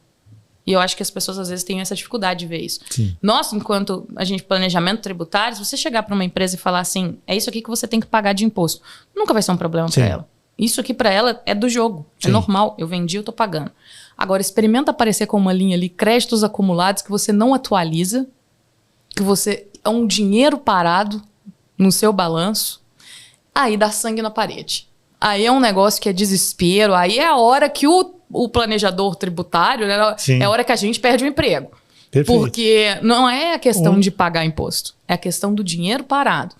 E eu acho que as pessoas às vezes têm essa dificuldade de ver isso. Sim. Nós, enquanto a gente planejamento tributário, se você chegar para uma empresa e falar assim, é isso aqui que você tem que pagar de imposto, nunca vai ser um problema para ela. Isso aqui para ela é do jogo, é normal, eu vendi, eu tô pagando. Agora, experimenta aparecer com uma linha ali, créditos acumulados que você não atualiza, que você é um dinheiro parado no seu balanço, aí dá sangue na parede. Aí é um negócio que é desespero, aí é a hora que o planejador tributário, né, é a hora que a gente perde o emprego. Perfeito. Porque não é a questão de pagar imposto, é a questão do dinheiro parado.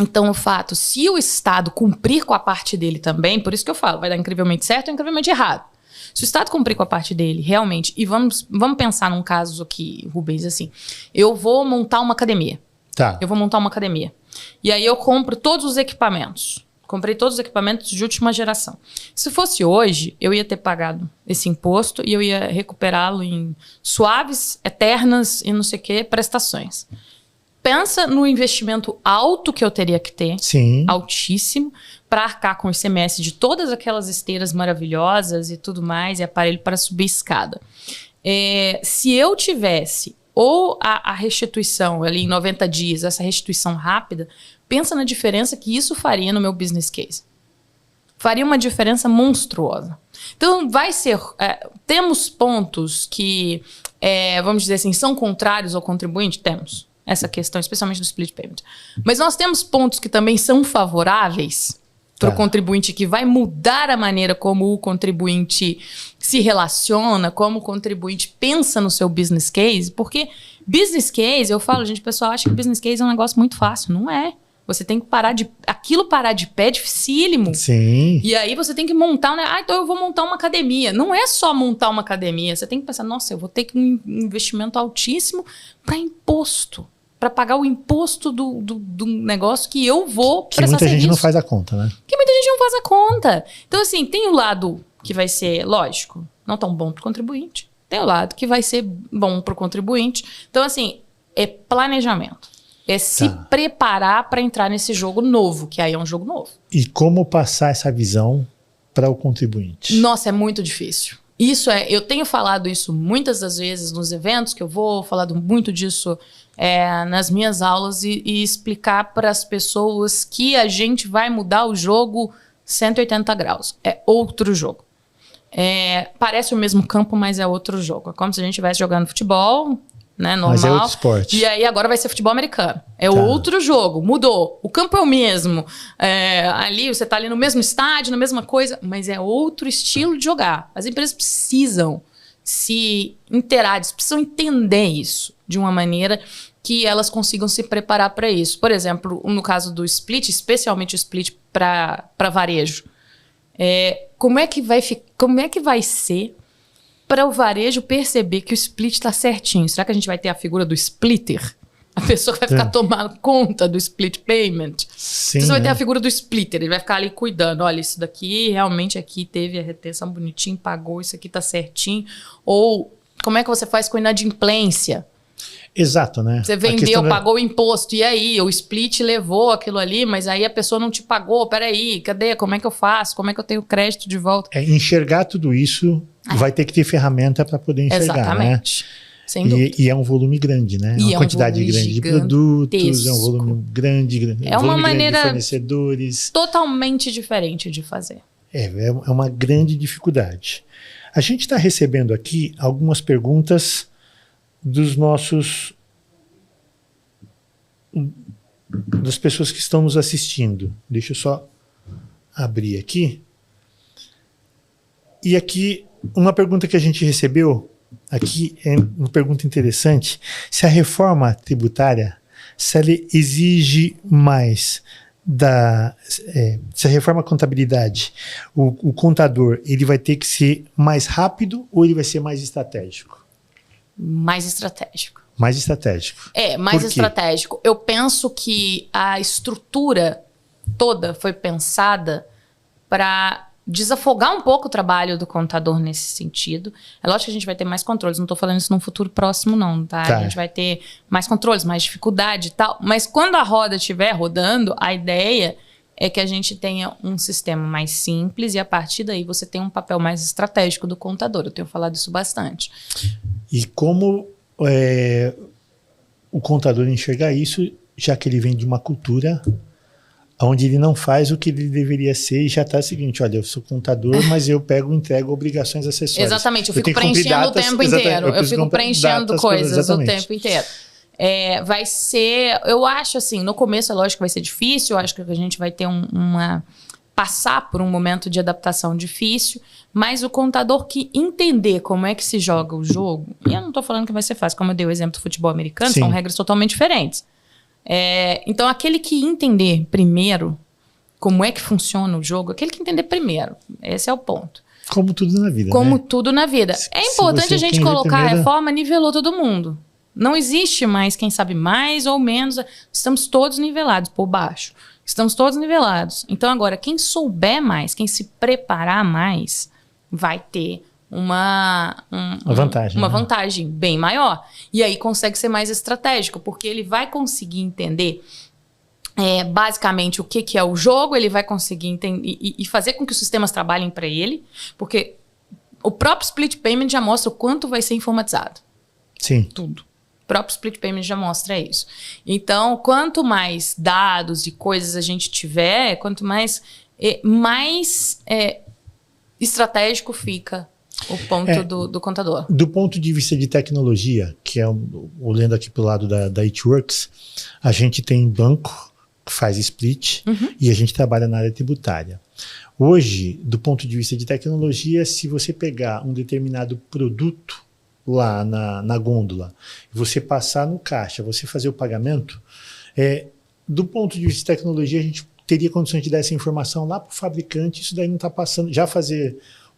Então, o fato, se o Estado cumprir com a parte dele também, por isso que eu falo, vai dar incrivelmente certo ou incrivelmente errado. Se o Estado cumprir com a parte dele, realmente, e vamos pensar num caso aqui, Rubens, assim, eu vou montar uma academia. Tá. Eu vou montar uma academia. E aí eu compro todos os equipamentos. Comprei todos os equipamentos de última geração. Se fosse hoje, eu ia ter pagado esse imposto e eu ia recuperá-lo em suaves, eternas e não sei o que, prestações. pensa no investimento alto que eu teria que ter, Sim. altíssimo, para arcar com o ICMS de todas aquelas esteiras maravilhosas e tudo mais, e aparelho para subir escada. Se eu tivesse ou a restituição ali em 90 dias, essa restituição rápida, pensa na diferença que isso faria no meu business case. Faria uma diferença monstruosa. Então, vai ser... temos pontos que, vamos dizer assim, são contrários ao contribuinte? Temos. Essa questão, especialmente do split payment. Mas nós temos pontos que também são favoráveis para o contribuinte, que vai mudar a maneira como o contribuinte se relaciona, como o contribuinte pensa no seu business case. Porque business case, eu falo, gente, o pessoal acha que business case é um negócio muito fácil. Não é. Você tem que aquilo parar de pé é dificílimo. Sim. E aí você tem que montar, né? Então eu vou montar uma academia. Não é só montar uma academia. Você tem que pensar, nossa, eu vou ter um investimento altíssimo para imposto. Para pagar o imposto do negócio que eu vou prestar serviço. Que muita gente não faz a conta, né? Que muita gente não faz a conta. Então, assim, tem o lado que vai ser, lógico, não tão bom para o contribuinte. Tem o lado que vai ser bom para o contribuinte. Então, assim, é planejamento. É se preparar para entrar nesse jogo novo, que aí é um jogo novo. E como passar essa visão para o contribuinte? Nossa, é muito difícil. Eu tenho falado isso muitas das vezes nos eventos que eu vou, falado muito disso nas minhas aulas e explicar para as pessoas que a gente vai mudar o jogo 180 graus. É outro jogo. Parece o mesmo campo, mas é outro jogo. É como se a gente estivesse jogando futebol, né, normal. Mas é outro esporte. E aí agora vai ser futebol americano. Outro jogo, mudou. O campo é o mesmo. Ali você está ali no mesmo estádio, na mesma coisa, mas é outro estilo de jogar. As empresas precisam se inteirar, precisam entender isso de uma maneira que elas consigam se preparar para isso. Por exemplo, no caso do split, especialmente o split para varejo, como é que vai ser para o varejo perceber que o split está certinho? Será que a gente vai ter a figura do splitter? A pessoa vai ficar tomando conta do split payment? Sim, então você vai ter a figura do splitter, ele vai ficar ali cuidando. Olha, isso daqui realmente aqui teve a retenção bonitinho, pagou, isso aqui tá certinho. Ou como é que você faz com inadimplência? Exato, né? Você vendeu, pagou o imposto, e aí? O split levou aquilo ali, mas aí a pessoa não te pagou. Peraí, cadê? Como é que eu faço? Como é que eu tenho crédito de volta? Enxergar tudo isso, vai ter que ter ferramenta para poder enxergar, exatamente. Né? Sem dúvida. E é um volume grande, né? E uma quantidade grande de produtos, é um volume grande, é uma maneira de fornecedores. Totalmente diferente de fazer. É uma grande dificuldade. A gente está recebendo aqui algumas perguntas das pessoas que estão nos assistindo. Deixa eu só abrir aqui. E aqui, uma pergunta que a gente recebeu, aqui é uma pergunta interessante. Se a reforma tributária, se ela exige mais se a reforma contabilidade, o contador, ele vai ter que ser mais rápido ou ele vai ser mais estratégico? Mais estratégico. Mais estratégico. Mais estratégico. Eu penso que a estrutura toda foi pensada para desafogar um pouco o trabalho do contador nesse sentido. É lógico que a gente vai ter mais controles. Não estou falando isso num futuro próximo, não, tá? A gente vai ter mais controles, mais dificuldade e tal. Mas quando a roda estiver rodando, a ideia é que a gente tenha um sistema mais simples e a partir daí você tem um papel mais estratégico do contador. Eu tenho falado isso bastante. E como o contador enxergar isso, já que ele vem de uma cultura onde ele não faz o que ele deveria ser e já está o seguinte, olha, eu sou contador, mas eu pego e entrego obrigações acessórias. Exatamente, eu fico preenchendo o tempo inteiro. Eu fico preenchendo coisas o tempo inteiro. Vai ser, eu acho assim, no começo é lógico que vai ser difícil, eu acho que a gente vai ter passar por um momento de adaptação difícil, mas o contador que entender como é que se joga o jogo, e eu não estou falando que vai ser fácil, como eu dei o exemplo do futebol americano, são regras totalmente diferentes. Então, aquele que entender primeiro como é que funciona o jogo, aquele que entender primeiro, esse é o ponto. Como tudo na vida, Como tudo na vida. É importante a gente colocar a reforma, nivelou todo mundo. Não existe mais quem sabe mais ou menos. Estamos todos nivelados por baixo. Estamos todos nivelados. Então, agora, quem souber mais, quem se preparar mais, vai ter vantagem, uma né? vantagem bem maior. E aí consegue ser mais estratégico, porque ele vai conseguir entender basicamente o que é o jogo, ele vai conseguir entender e fazer com que os sistemas trabalhem para ele, porque o próprio split payment já mostra o quanto vai ser informatizado. Sim. Tudo. O próprio split payment já mostra isso. Então, quanto mais dados e coisas a gente tiver, quanto mais estratégico fica o ponto do contador. Do ponto de vista de tecnologia, que é olhando aqui para o lado da It Works, a gente tem banco que faz split e a gente trabalha na área tributária. Hoje, do ponto de vista de tecnologia, se você pegar um determinado produto lá na gôndola, você passar no caixa, você fazer o pagamento, do ponto de vista de tecnologia, a gente teria condições de dar essa informação lá para o fabricante, isso daí não está passando, já fazer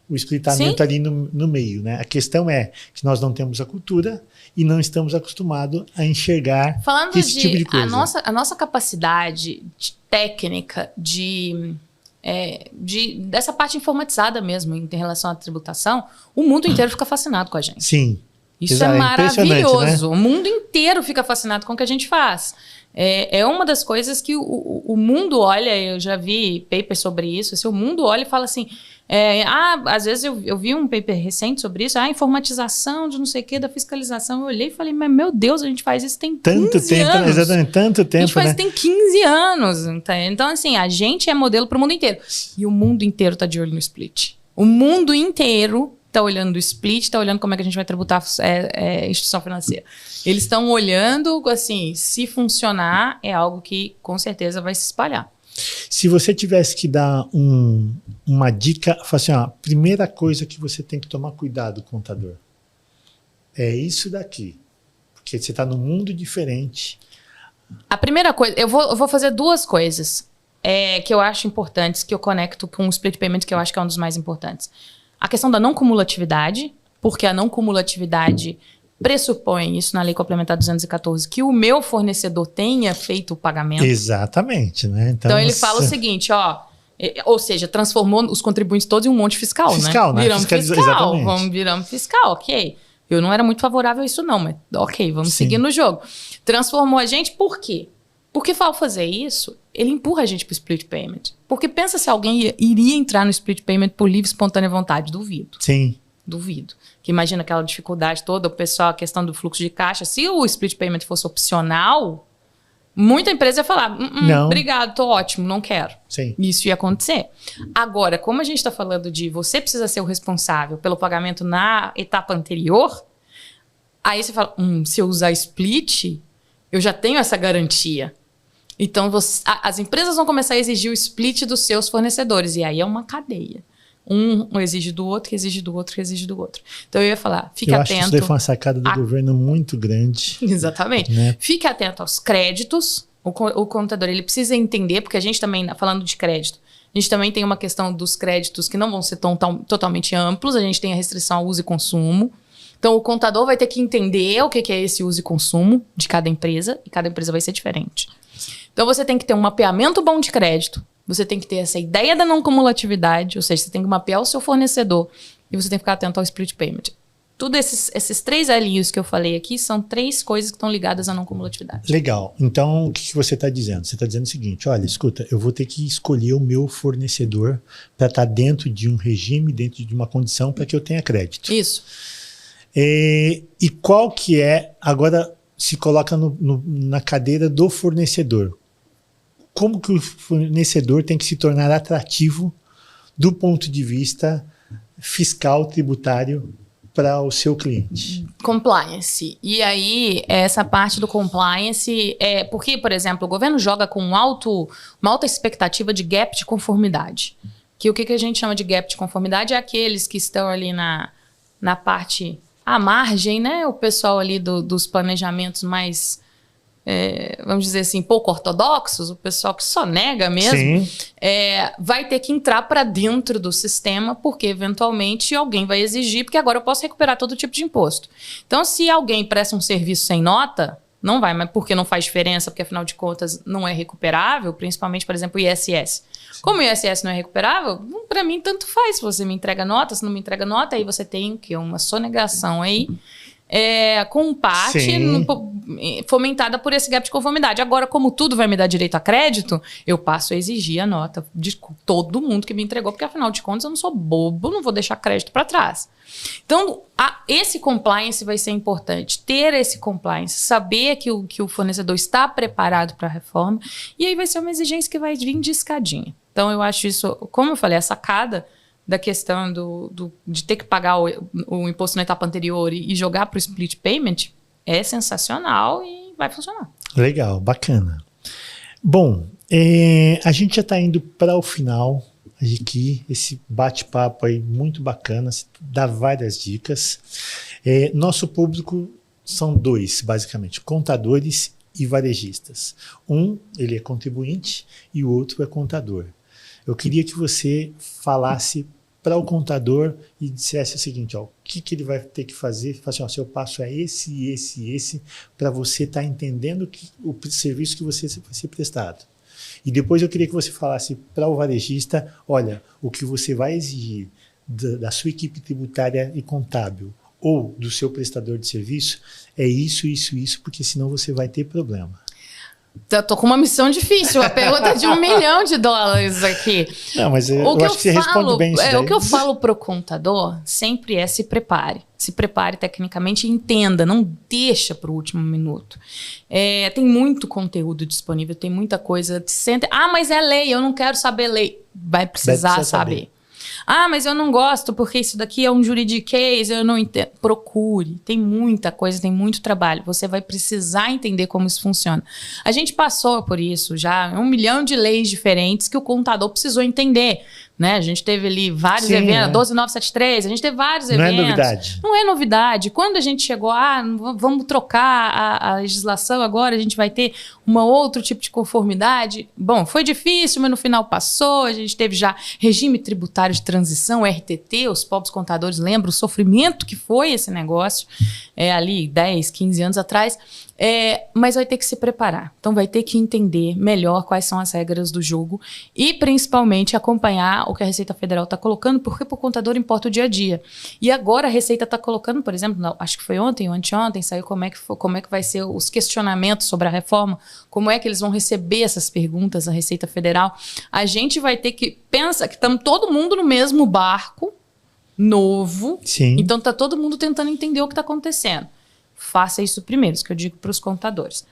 o splitamento ali no meio, né? A questão é que nós não temos a cultura e não estamos acostumados a enxergar esse tipo de coisa. A nossa capacidade técnica dessa parte informatizada mesmo em relação à tributação, o mundo inteiro fica fascinado com a gente. Sim. Isso é maravilhoso. Né? O mundo inteiro fica fascinado com o que a gente faz. É uma das coisas que o mundo olha, eu já vi paper sobre isso, assim, o mundo olha e fala assim, às vezes eu vi um paper recente sobre isso, informatização de não sei o que, da fiscalização, eu olhei e falei, mas meu Deus, a gente faz isso tem 15 anos. Exatamente, tanto tempo, a gente faz tem 15 anos. Então, assim, a gente é modelo para o mundo inteiro. E o mundo inteiro está de olho no split. O mundo inteiro está olhando o split, está olhando como é que a gente vai tributar instituição financeira. Eles estão olhando, assim, se funcionar, é algo que com certeza vai se espalhar. Se você tivesse que dar uma dica, assim, a primeira coisa que você tem que tomar cuidado, contador, é isso daqui. Porque você está num mundo diferente. A primeira coisa, eu vou fazer duas coisas que eu acho importantes, que eu conecto com o split payment, que eu acho que é um dos mais importantes. A questão da não cumulatividade, porque a não cumulatividade pressupõe, isso na Lei Complementar 214, que o meu fornecedor tenha feito o pagamento. Exatamente, né? Então ele fala o seguinte, ou seja, transformou os contribuintes todos em um monte fiscal, né? Viramos fiscal, viramos fiscal, ok. Eu não era muito favorável a isso não, mas ok, vamos seguir no jogo. Transformou a gente por quê? Porque ao fazer isso, ele empurra a gente para o split payment. Porque pensa se alguém iria entrar no split payment por livre e espontânea vontade. Duvido. Sim. Duvido. Que imagina aquela dificuldade toda, o pessoal, a questão do fluxo de caixa. Se o split payment fosse opcional, muita empresa ia falar, não, obrigado, tô ótimo, não quero. Sim. Isso ia acontecer. Agora, como a gente está falando de você precisa ser o responsável pelo pagamento na etapa anterior, aí você fala, se eu usar split, eu já tenho essa garantia. Então, as empresas vão começar a exigir o split dos seus fornecedores. E aí é uma cadeia. Um exige do outro, que exige do outro, que exige do outro. Então, eu ia falar, fique atento. Eu acho que isso foi uma sacada do governo muito grande. Exatamente. Né? Fique atento aos créditos. O contador, ele precisa entender, porque a gente também, falando de crédito, a gente também tem uma questão dos créditos que não vão ser totalmente amplos. A gente tem a restrição ao uso e consumo. Então, o contador vai ter que entender o que é esse uso e consumo de cada empresa, e cada empresa vai ser diferente. Então, você tem que ter um mapeamento bom de crédito, você tem que ter essa ideia da não cumulatividade, ou seja, você tem que mapear o seu fornecedor e você tem que ficar atento ao split payment. Tudo esses três alinhos que eu falei aqui são três coisas que estão ligadas à não cumulatividade. Legal. Então, o que você está dizendo? Você está dizendo o seguinte, olha, escuta, eu vou ter que escolher o meu fornecedor para estar dentro de um regime, dentro de uma condição para que eu tenha crédito. Isso. E qual que é, agora se coloca na cadeira do fornecedor. Como que o fornecedor tem que se tornar atrativo do ponto de vista fiscal, tributário para o seu cliente? Compliance. E aí, essa parte do compliance porque, por exemplo, o governo joga com uma alta expectativa de gap de conformidade. Que o que a gente chama de gap de conformidade é aqueles que estão ali na parte, à margem, né? O pessoal ali dos planejamentos mais... vamos dizer assim, pouco ortodoxos, o pessoal que só nega mesmo, vai ter que entrar para dentro do sistema, porque eventualmente alguém vai exigir, porque agora eu posso recuperar todo tipo de imposto. Então, se alguém presta um serviço sem nota, Não vai, mas porque não faz diferença, porque afinal de contas não é recuperável, principalmente, por exemplo, o ISS. Sim. Como o ISS não é recuperável, para mim tanto faz. Se você me entrega nota, se não me entrega nota, aí você tem que uma sonegação aí, com parte fomentada por esse gap de conformidade. Agora, como tudo vai me dar direito a crédito, eu passo a exigir a nota de todo mundo que me entregou, porque afinal de contas eu não sou bobo, não vou deixar crédito para trás. Então, esse compliance vai ser importante, ter esse compliance, saber que o fornecedor está preparado para a reforma, e aí vai ser uma exigência que vai vir de escadinha. Então, eu acho isso, como eu falei, a sacada da questão de ter que pagar o imposto na etapa anterior e jogar para o split payment é sensacional e vai funcionar. Legal, bacana. Bom, a gente já está indo para o final aqui, esse bate-papo aí muito bacana, dá várias dicas. Nosso público são dois, basicamente, contadores e varejistas. Um, ele é contribuinte e o outro é contador. Eu queria que você falasse para o contador e dissesse o seguinte, ó, o que ele vai ter que fazer, assim, ó, seu passo é esse, para você estar entendendo o serviço que você vai ser prestado. E depois eu queria que você falasse para o varejista, olha, o que você vai exigir da sua equipe tributária e contábil ou do seu prestador de serviço é isso, porque senão você vai ter problema. Tô com uma missão difícil, a pergunta de $1 milhão aqui. Não, mas eu acho que você responde bem isso daí. O que eu falo pro contador sempre é se prepare. Se prepare tecnicamente e entenda, não deixa para o último minuto. Tem muito conteúdo disponível, tem muita coisa. Mas é lei, eu não quero saber lei. Vai precisar saber. Mas eu não gosto porque isso daqui é um juridiquês, eu não entendo. Procure, tem muita coisa, tem muito trabalho. Você vai precisar entender como isso funciona. A gente passou por isso já, 1 milhão de leis diferentes que o contador precisou entender. Né? A gente teve ali vários eventos, 12973, a gente teve vários eventos. Não é novidade. Não é novidade. Quando a gente chegou, vamos trocar a legislação agora, a gente vai ter outro tipo de conformidade. Bom, foi difícil, mas no final passou. A gente teve já regime tributário de transição, RTT, os pobres contadores lembram o sofrimento que foi esse negócio ali 10, 15 anos atrás. Mas vai ter que se preparar. Então vai ter que entender melhor quais são as regras do jogo e principalmente acompanhar o que a Receita Federal está colocando, porque para o contador importa o dia a dia. E agora a Receita está colocando, por exemplo, acho que foi ontem ou anteontem, saiu como é que vai ser os questionamentos sobre a reforma, como é que eles vão receber essas perguntas da Receita Federal. A gente vai ter que pensar que estamos todo mundo no mesmo barco, novo. Sim. Então está todo mundo tentando entender o que está acontecendo. Faça isso primeiro, isso que eu digo para os contadores.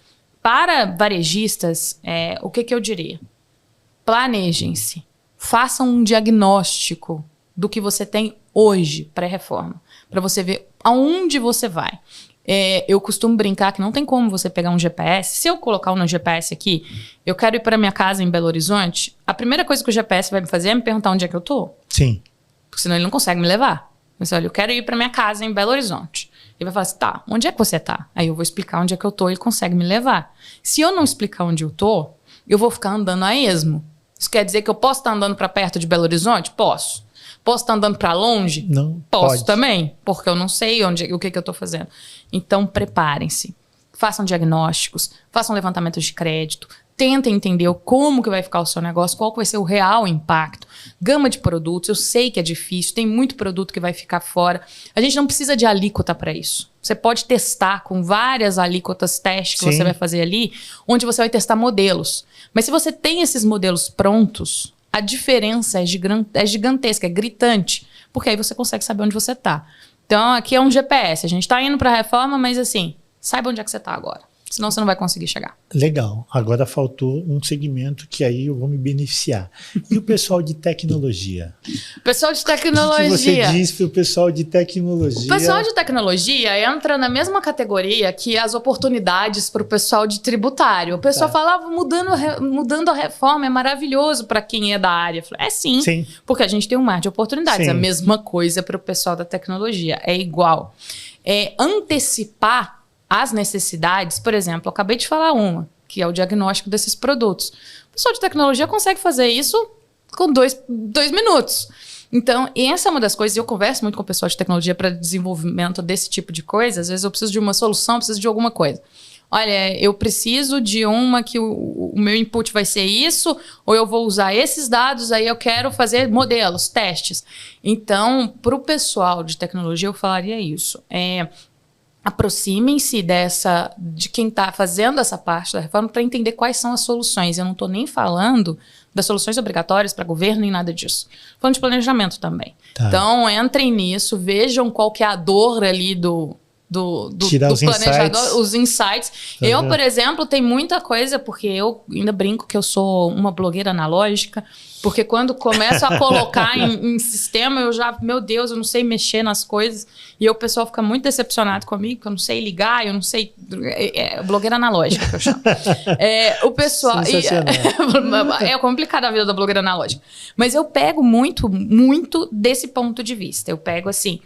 Para varejistas, o que eu diria? Planejem-se. Façam um diagnóstico do que você tem hoje pré-reforma, para você ver aonde você vai. Eu costumo brincar que não tem como você pegar um GPS. Se eu colocar um GPS aqui, eu quero ir para minha casa em Belo Horizonte, a primeira coisa que o GPS vai me fazer é me perguntar onde é que eu tô. Sim. Porque senão ele não consegue me levar. Mas olha, eu quero ir para minha casa em Belo Horizonte. Ele vai falar assim, tá, onde é que você tá? Aí eu vou explicar onde é que eu tô, ele consegue me levar. Se eu não explicar onde eu tô, eu vou ficar andando a esmo. Isso quer dizer que eu posso estar andando para perto de Belo Horizonte? Posso. Posso estar andando para longe? Não. Posso pode. Também, porque eu não sei o que eu tô fazendo. Então, preparem-se. Façam diagnósticos, façam levantamentos de crédito, tentem entender como que vai ficar o seu negócio, qual vai ser o real impacto. Gama de produtos, eu sei que é difícil, tem muito produto que vai ficar fora. A gente não precisa de alíquota para isso. Você pode testar com várias alíquotas teste que você vai fazer ali, onde você vai testar modelos. Mas se você tem esses modelos prontos, a diferença é gigantesca, é gritante, porque aí você consegue saber onde você está. Então, aqui é um GPS. A gente está indo para a reforma, mas assim, saiba onde é que você está agora. Senão você não vai conseguir chegar. Legal. Agora faltou um segmento que aí eu vou me beneficiar. E o pessoal de tecnologia? Pessoal de tecnologia. O que você diz para o pessoal de tecnologia? O pessoal de tecnologia entra na mesma categoria que as oportunidades para o pessoal de tributário. O pessoal falava, mudando a reforma é maravilhoso para quem é da área. Falei, sim, porque a gente tem um mar de oportunidades. Sim. A mesma coisa para o pessoal da tecnologia. É igual. Antecipar as necessidades, por exemplo, eu acabei de falar uma, que é o diagnóstico desses produtos. O pessoal de tecnologia consegue fazer isso com dois minutos. Então, essa é uma das coisas, eu converso muito com o pessoal de tecnologia para desenvolvimento desse tipo de coisa, às vezes eu preciso de uma solução, preciso de alguma coisa. olha, eu preciso de uma que o meu input vai ser isso, ou eu vou usar esses dados, aí eu quero fazer modelos, testes. Então, para o pessoal de tecnologia, eu falaria isso. Aproximem-se de quem está fazendo essa parte da reforma para entender quais são as soluções. Eu não estou nem falando das soluções obrigatórias para governo nem nada disso. Falando de planejamento também. Tá. Então, entrem nisso, vejam qual que é a dor ali do planejador, os insights. Tá. Eu, por exemplo, tenho muita coisa, porque eu ainda brinco que eu sou uma blogueira analógica, porque quando começo a colocar em sistema, eu já, meu Deus, eu não sei mexer nas coisas, e o pessoal fica muito decepcionado comigo, que eu não sei ligar, eu não sei... blogueira analógica, que eu chamo. O pessoal... É complicado a vida da blogueira analógica. Mas eu pego muito, muito desse ponto de vista. Eu pego assim...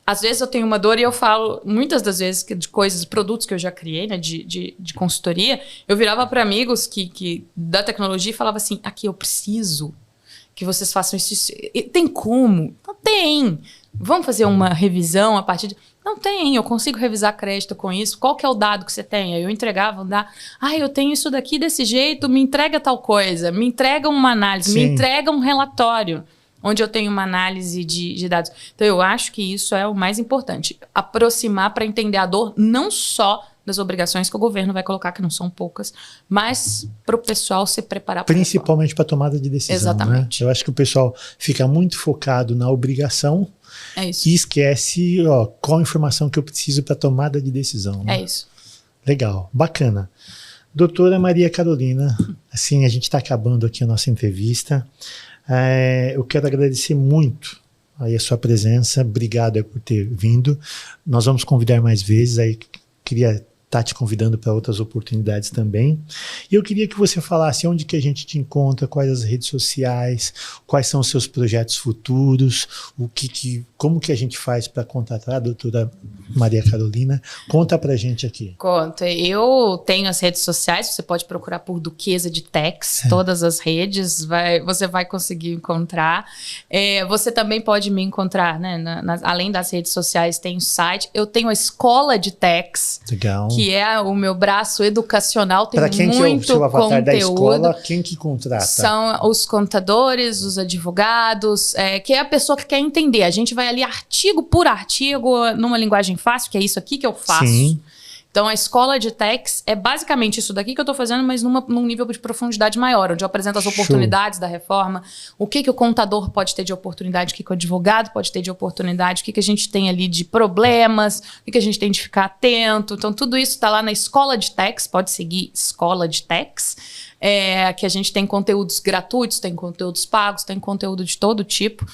Às vezes eu tenho uma dor e eu falo, muitas das vezes, de coisas, produtos que eu já criei, né, de consultoria, eu virava para amigos da tecnologia e falava assim, aqui eu preciso que vocês façam isso. Tem como? Não tem. Vamos fazer uma revisão a partir de... Não tem, eu consigo revisar crédito com isso. Qual que é o dado que você tem? Aí eu entregava um dado. Eu tenho isso daqui desse jeito, me entrega tal coisa, me entrega uma análise, me entrega um relatório, onde eu tenho uma análise de dados. Então, eu acho que isso é o mais importante. Aproximar para entender a dor, não só das obrigações que o governo vai colocar, que não são poucas, mas para o pessoal se preparar. Principalmente para a tomada de decisão. Exatamente. Né? Eu acho que o pessoal fica muito focado na obrigação e esquece qual informação que eu preciso para tomada de decisão. Né? É isso. Legal, bacana. Doutora Maria Carolina, assim, a gente está acabando aqui a nossa entrevista. Eu quero agradecer muito aí a sua presença, obrigado por ter vindo. Nós vamos convidar mais vezes, aí queria estar te convidando para outras oportunidades também. E eu queria que você falasse onde que a gente te encontra, quais as redes sociais, quais são os seus projetos futuros, como que a gente faz para contratar a doutora Maria Carolina. Conta pra gente aqui. Conta. Eu tenho as redes sociais, você pode procurar por Duquesa de Techs, todas as redes, você vai conseguir encontrar. Você também pode me encontrar, né? Além das redes sociais, tem o site. Eu tenho a Escola de Techs. Legal. Que é o meu braço educacional, tem pra quem muito que é o seu avatar conteúdo. Da escola, quem que contrata? São os contadores, os advogados, que é a pessoa que quer entender. A gente vai ali artigo por artigo, numa linguagem fácil, que é isso aqui que eu faço. Sim. Então, a Escola de Techs é basicamente isso daqui que eu estou fazendo, mas num nível de profundidade maior, onde eu apresento as oportunidades da reforma, o que o contador pode ter de oportunidade, o que o advogado pode ter de oportunidade, o que a gente tem ali de problemas, o que a gente tem de ficar atento. Então, tudo isso está lá na Escola de Techs, pode seguir Escola de Techs, que a gente tem conteúdos gratuitos, tem conteúdos pagos, tem conteúdo de todo tipo.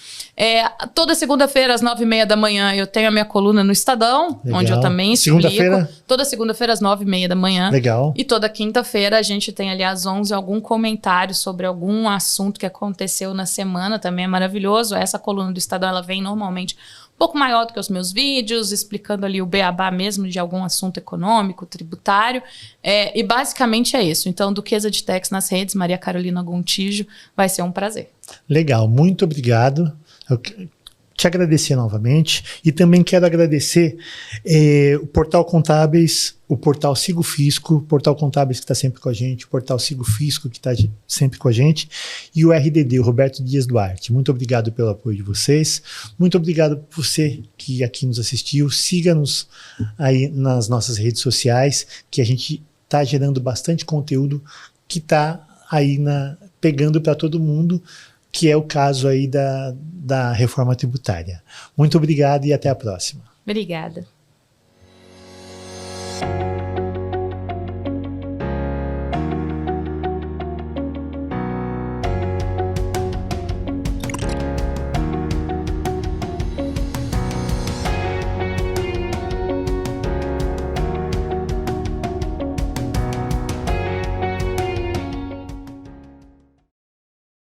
Toda segunda-feira, às 9h30 da manhã, eu tenho a minha coluna no Estadão, Legal. Onde eu também explico. Segunda-feira? Toda segunda-feira, às 9h30 da manhã. Legal. E toda quinta-feira, a gente tem ali às 11h algum comentário sobre algum assunto que aconteceu na semana, também é maravilhoso. Essa coluna do Estadão, ela vem normalmente um pouco maior do que os meus vídeos, explicando ali o beabá mesmo de algum assunto econômico, tributário, e basicamente é isso. Então, Duquesa de Techs nas redes, Maria Carolina Gontijo, vai ser um prazer. Legal, muito obrigado. Eu te agradecer novamente e também quero agradecer o Portal Contábeis, o Portal Sigo Fisco, o Portal Contábeis que está sempre com a gente, o Portal Sigo Fisco que está sempre com a gente e o RDD, o Roberto Dias Duarte. Muito obrigado pelo apoio de vocês, muito obrigado por você que aqui nos assistiu, siga-nos aí nas nossas redes sociais, que a gente está gerando bastante conteúdo que está aí pegando para todo mundo, que é o caso aí da reforma tributária. Muito obrigado e até a próxima. Obrigada.